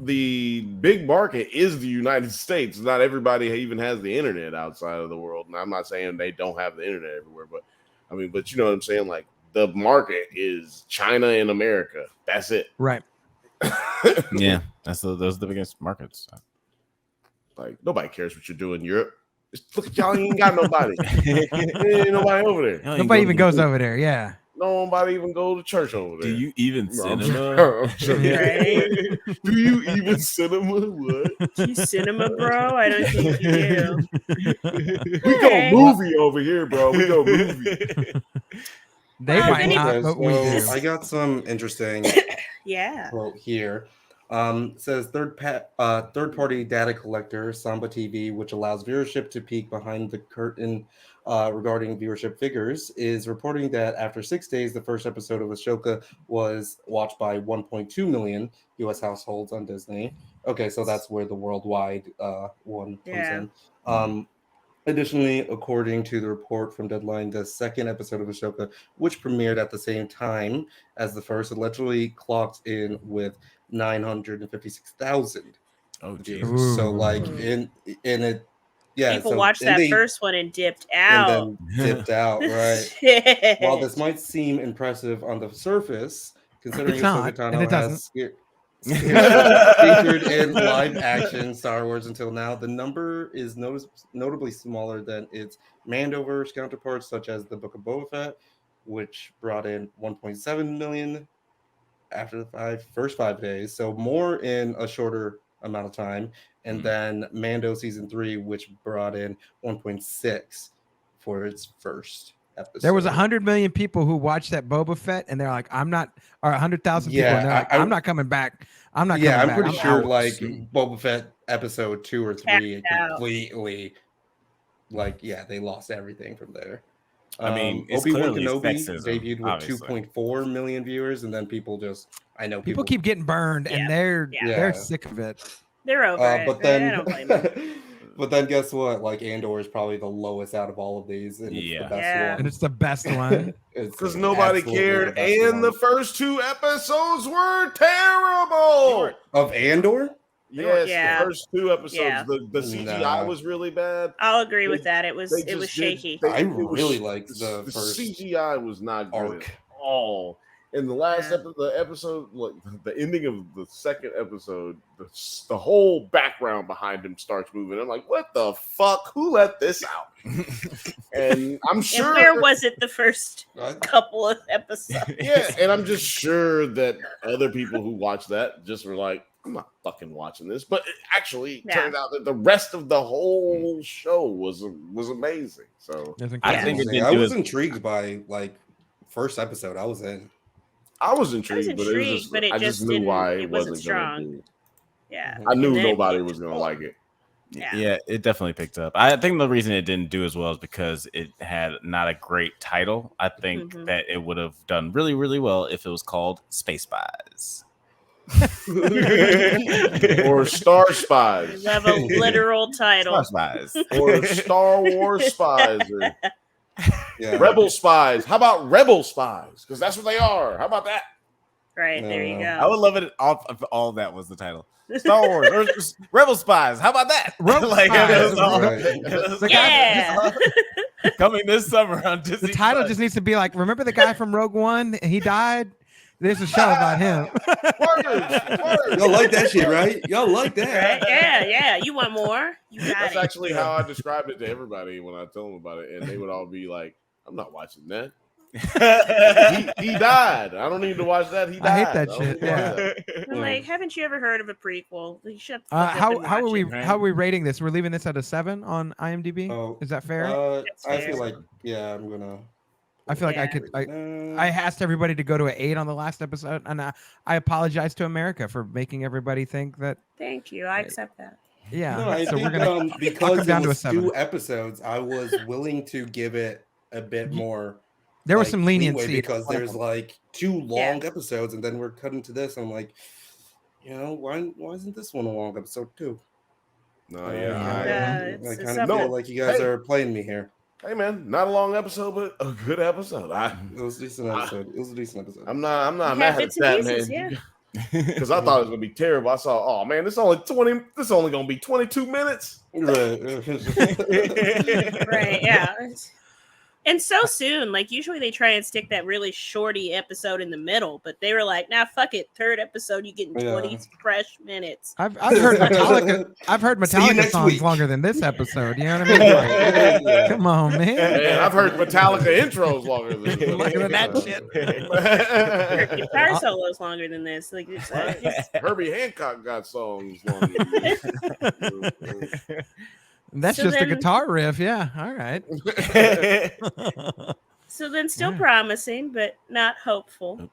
the big market is the United States. Not everybody even has the internet outside of the world. And I'm not saying they don't have the internet everywhere, but I mean, but you know what I'm saying? Like the market is China and America. That's it. Right. Yeah, those are the biggest markets. Like nobody cares what you're doing in Europe. Just look at y'all, you ain't got nobody. Ain't nobody over there. Nobody even goes over there. Yeah. Nobody even go to church over there. Do you even No, I'm cinema? joking. Right? Do you even cinema? What? You cinema, bro? I don't think you do. We go movie over here, bro. We go movie. They might not, Okay, but we so do. I got some interesting Yeah. quote here. It says third-party data collector Samba TV, which allows viewership to peek behind the curtain regarding viewership figures, is reporting that after 6 days, the first episode of Ashoka was watched by 1.2 million U.S. households on Disney. Okay, so that's where the worldwide one comes in. Additionally, according to the report from Deadline, the second episode of Ahsoka, which premiered at the same time as the first, allegedly clocked in with 956,000 Oh, viewers. Jesus. So, like, Ooh. in it, yeah. People So, watched and that they first one and dipped and out. then dipped out, right? Shit. While this might seem impressive on the surface, considering It's Ahsoka not, and Tano it doesn't. has featured in live action Star Wars until now, the number is notably smaller than its Mandoverse counterparts, such as the Book of Boba Fett, which brought in 1.7 million after the first 5 days, so more in a shorter amount of time, and then Mando season 3, which brought in 1.6 for its first episode. There was 100 million people who watched that Boba Fett, and they're like, "I'm not," or 100,000 people, and they're like, "I'm not coming back. I'm not coming I'm back. pretty sure out." like Boba Fett episode 2 or 3 it Out. completely they lost everything from there. I mean, it's Obi-Wan clearly Kenobi sexism, debuted with obviously. 2.4 million viewers, and then people People keep getting burned, and they're sick of it. They're over it. but I then don't blame them. but then guess what? Like Andor is probably the lowest out of all of these, and it's the best one. And it's the best one. Because nobody absolutely cared, the best and one. the first 2 episodes were terrible. Of Andor. Yes, Yeah. the first 2 episodes, Yeah. the CGI Nah. was really bad. I'll agree with that. It was They it was just did- shaky. I it was- really liked the first CGI was not good arc. at all. In the last Yeah. episode, like the ending of the second episode, the whole background behind him starts moving. I'm like, what the fuck? Who let this out? And I'm sure. And where was it the first couple of episodes? Yeah, and I'm just sure that other people who watched that just were like, I'm not fucking watching this. But it actually turned out that the rest of the whole show was amazing. So I think it didn't I do was as intrigued by like first episode. I was in. I was intrigued, but it was just, but it I just just knew didn't- why it it wasn't wasn't gonna strong. do. Yeah. I knew And then nobody it- was gonna like it. Yeah, it definitely picked up. I think the reason it didn't do as well is because it had not a great title. I think that it would have done really, really well if it was called Space Spies. Or Star I Spies. love a literal title. Star Spies. Or Star Wars Spies. Or Yeah. Rebel Spies. How about Rebel Spies? Because that's what they are. How about that? Right, there you I go. would love it if all that was the title. Star Wars or Rebel Spies. How about that? Rebel Like, Spies. it was all- Right. it was Yeah. coming this summer on Disney. The title Plus. just needs to be like, remember the guy from Rogue One? He died. There's a show about him. Y'all like that shit, right? Y'all like that? Right? Yeah. You want more? You got That's it. actually how I described it to everybody when I tell them about it. And they would all be like, I'm not watching that. he died. I don't need to watch that. He died. I hate that don't shit, need to watch yeah. that. I'm like, haven't you ever heard of a prequel? You shut the fuck up How and are watch we it. how are we rating this? We're leaving this at a 7 on IMDb. Oh, Is that fair? That's I fair. feel like I'm gonna. I feel like I Yeah. could. I asked everybody to go to an 8 on the last episode, and I apologize to America for making everybody think that. Thank you. I accept that. Yeah, No, I so think we're gonna I'll because come down it to a was 7. 2 episodes, I was willing to give it a bit more. There was like, some leeway leniency because there's like 2 long episodes, and then we're cutting to this. I'm like, why isn't this one a long episode too? No, I it's kind of something. feel like you guys Hey. are playing me here. Hey man, not a long episode, but a good episode. It was a decent episode. It was a decent episode. I'm not You mad have at bits and that, pieces, man. Because I thought it was gonna be terrible. I saw, oh man, this only gonna be 22 minutes. Right. Right, yeah. And so soon, like usually they try and stick that really shorty episode in the middle, but they were like, "Nah, fuck it. 3rd episode, you getting 20 fresh minutes." I've heard Metallica. I've heard See you Metallica next songs week. longer than this episode. You know what I mean? Like, come on, man. Man, I've heard Metallica intros longer than this. Longer than that shit. Your guitar solo's longer than this. Like it's Herbie Hancock got songs longer than this. That's So just a then- guitar riff. Yeah. All right. so then still Yeah. promising, but not hopeful.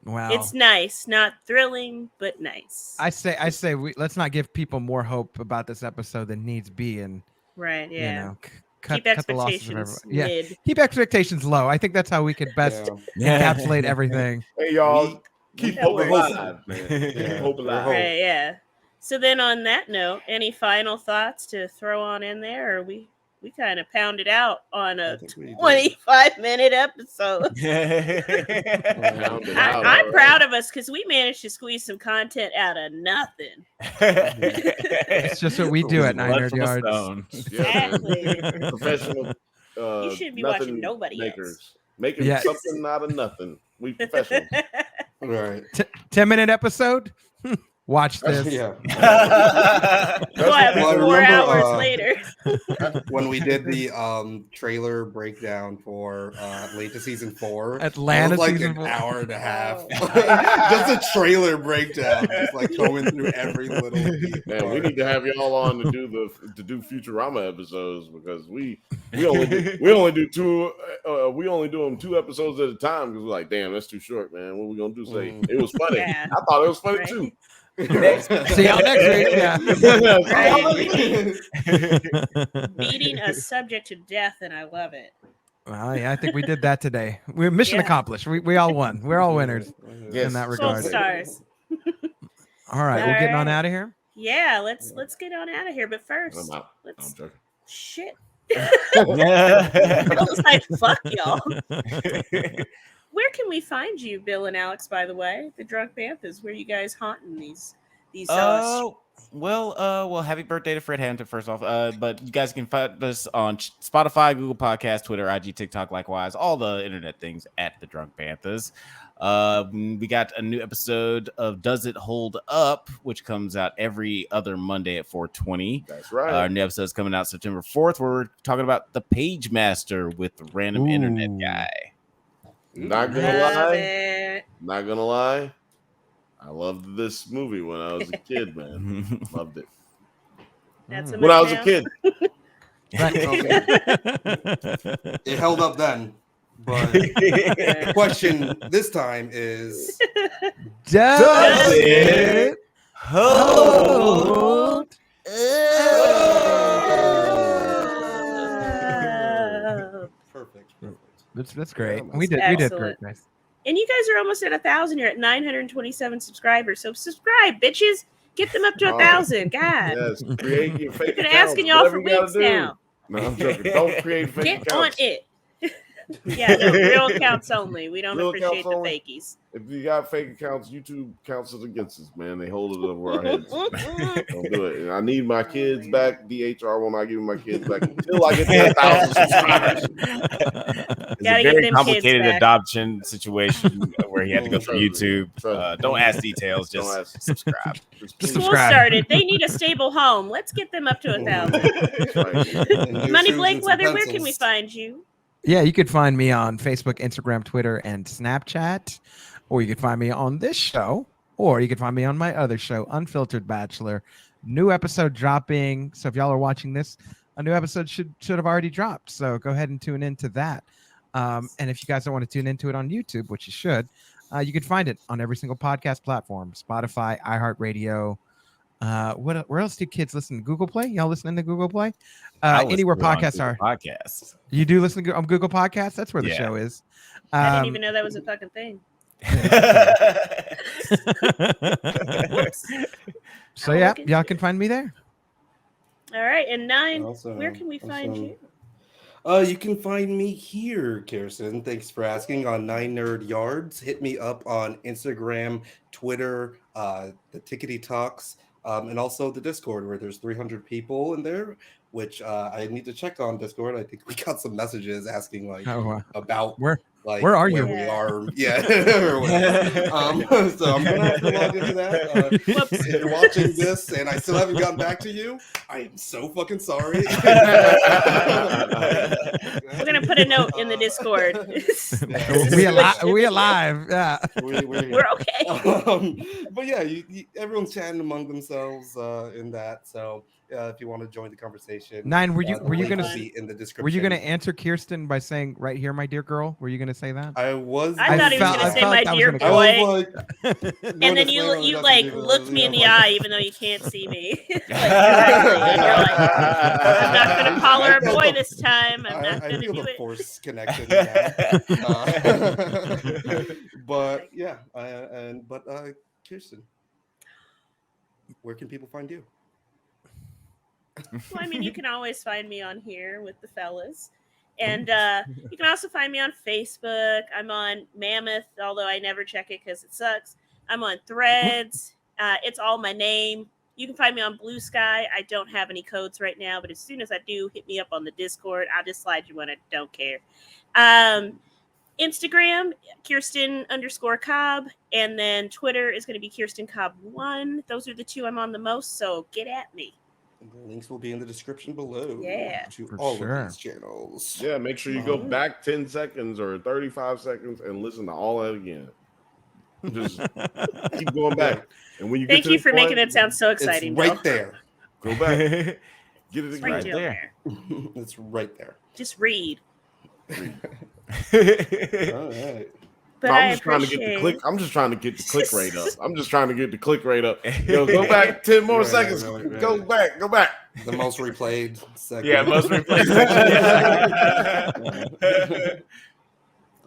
Wow. It's nice, not thrilling, but nice. I say let's not give people more hope about this episode than needs be, and Right, yeah. you know, cut Keep the losses of expectations everyone. Yeah. mid. Keep expectations low. I think that's how we could best encapsulate everything. Hey y'all, keep Yeah, hope we're alive, man. Keep hope alive. Right, yeah. So then on that note, any final thoughts to throw on in there? Or We kind of pounded out on a think we did. 25-minute episode. Pounded out, I'm all proud right. of us because we managed to squeeze some content out of nothing. It's just what we do at Nine Nerd Yards. Yeah, man. Exactly. Professional. You shouldn't be watching nothing nobody makers. else. Making Yeah. something out of nothing. We professional. Right. 10-minute episode. Watch this. Yeah. We'll have Well, I 4 remember, hours later. when we did the trailer breakdown for late to season 4, Atlanta it was like season an 4. hour and a half. Oh. Just a trailer breakdown, just like going through every little beat. Man, we need to have y'all on to do Futurama episodes because we only do them 2 episodes at a time because we're like, damn, that's too short, man. What we gonna do? Say it was funny. Yeah. I thought it was funny Right. too. See y'all next week. Yeah. Beating a subject to death, and I love it. Well, yeah, I think we did that today. We're mission accomplished. We all won. We're all winners in that Gold regard. stars. All right, we're getting on out of here. Yeah, let's get on out of here. But first, I'm out. I'm let's joking. shit. I was like, fuck y'all. Where can we find you, Bill and Alex? By the way, the Drunk Panthers. Where you guys haunting these? Well, happy birthday to Fred Hampton, first off. But you guys can find us on Spotify, Google Podcasts, Twitter, IG, TikTok, likewise, all the internet things at the Drunk Panthers. We got a new episode of Does It Hold Up, which comes out every other Monday at 4:20. That's right. Our new episode is coming out September 4th, where we're talking about the Page Master with the random internet guy. Not gonna lie. I loved this movie when I was a kid, man. Loved it. That's when I was a kid. It held up then, but the question this time is: Does it hold? Perfect. That's great. Yeah, We did excellent. great, guys. And you guys are almost at 1,000. You're at 927 subscribers. So subscribe, bitches. Get them up to 1,000. God. Yes, create your fake I've been accounts, asking y'all for whatever you gotta weeks do. now. No, I'm joking. Don't create fake Get accounts. on it. Yeah, no, real accounts only. We don't Real appreciate accounts the only. fakies. If you got fake accounts, YouTube counts it against us, man. They hold it over our heads. Don't do it. And I need my kids back. DHR will not give me my kids back until I get to 1,000 subscribers. It's Gotta a get very them kids complicated back. adoption situation where he had to go through YouTube. Don't ask details. Don't Just ask. subscribe. Just School subscribe. started. They need a stable home. Let's get them up to 1,000. Money Blake Weather, where can we find you? Yeah, you could find me on Facebook, Instagram, Twitter, and Snapchat, or you could find me on this show, or you could find me on my other show, Unfiltered Bachelor. New episode dropping. So if y'all are watching this, a new episode should have already dropped. So go ahead and tune into that. And if you guys don't want to tune into it on YouTube, which you should, you can find it on every single podcast platform: Spotify, iHeartRadio. Where else do kids listen? Google Play? Y'all listening to Google Play? Anywhere podcasts are. Podcasts. You do listen to on Google Podcasts? That's where the show is. I didn't even know that was a fucking thing. So yeah, y'all can find me there. All right, and 9, Awesome, where can we find you? You can find me here, Kirsten. Thanks for asking. On 9 Nerd Yards. Hit me up on Instagram, Twitter, the Tickety Talks, and also the Discord, where there's 300 people in there, which I need to check on Discord. I think we got some messages asking about where where you? we are. Yeah. So I'm gonna have to log into that. If you're watching this and I still haven't gotten back to you, I am so fucking sorry. We're gonna put a note in the Discord. we alive. Yeah. We're okay. But yeah, everyone's chatting among themselves in that. So if you want to join the conversation, 9, were you gonna be in the description? Were you gonna answer Kirsten by saying "right here, my dear girl"? Were you gonna say that? I was. I thought he was gonna say "my dear boy," and then you looked me in the eye, even though you can't see me. And you're like, I'm not gonna call her a boy this time. I'm not gonna feel do the it. force connection. But yeah, Kirsten, where can people find you? Well, I mean, you can always find me on here with the fellas. And you can also find me on Facebook. I'm on Mammoth, although I never check it because it sucks. I'm on Threads. It's all my name. You can find me on Blue Sky. I don't have any codes right now, but as soon as I do, hit me up on the Discord. I'll just slide you one. I don't care. Instagram, Kirsten_Cobb. And then Twitter is going to be KirstenCobb1. Those are the two I'm on the most, so get at me. The links will be in the description below. Yeah. To For all sure. of these channels. Yeah, make sure you go back 10 seconds or 35 seconds and listen to all that again. Just keep going back. And when you Thank get to you this for point, making it sound so It's exciting. right Bill. there. go back. Get it It's again. right there. It's right there. Just read. All right. But No, I I'm just trying to get the click. I'm just trying to get the click rate up. I'm just trying to get the click rate up. Yo, go back 10 more Right, seconds. right. Go back. Go back. The most replayed segment. Yeah, most replayed section.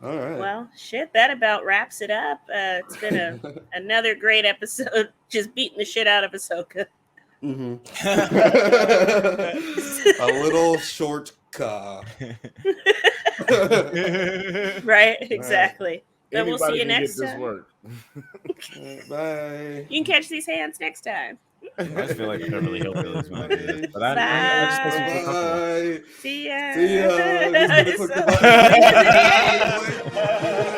All right. Well, shit, that about wraps it up. It's been another great episode, just beating the shit out of Ahsoka. A little short car. Right, exactly. Then we'll see Anybody you can get next this time. work. Bye. You can catch these hands next time. I just feel like Beverly Hillbillies when I do this, but I just makes me feel comfortable. Bye. See ya. See ya. Just gonna click the So- button.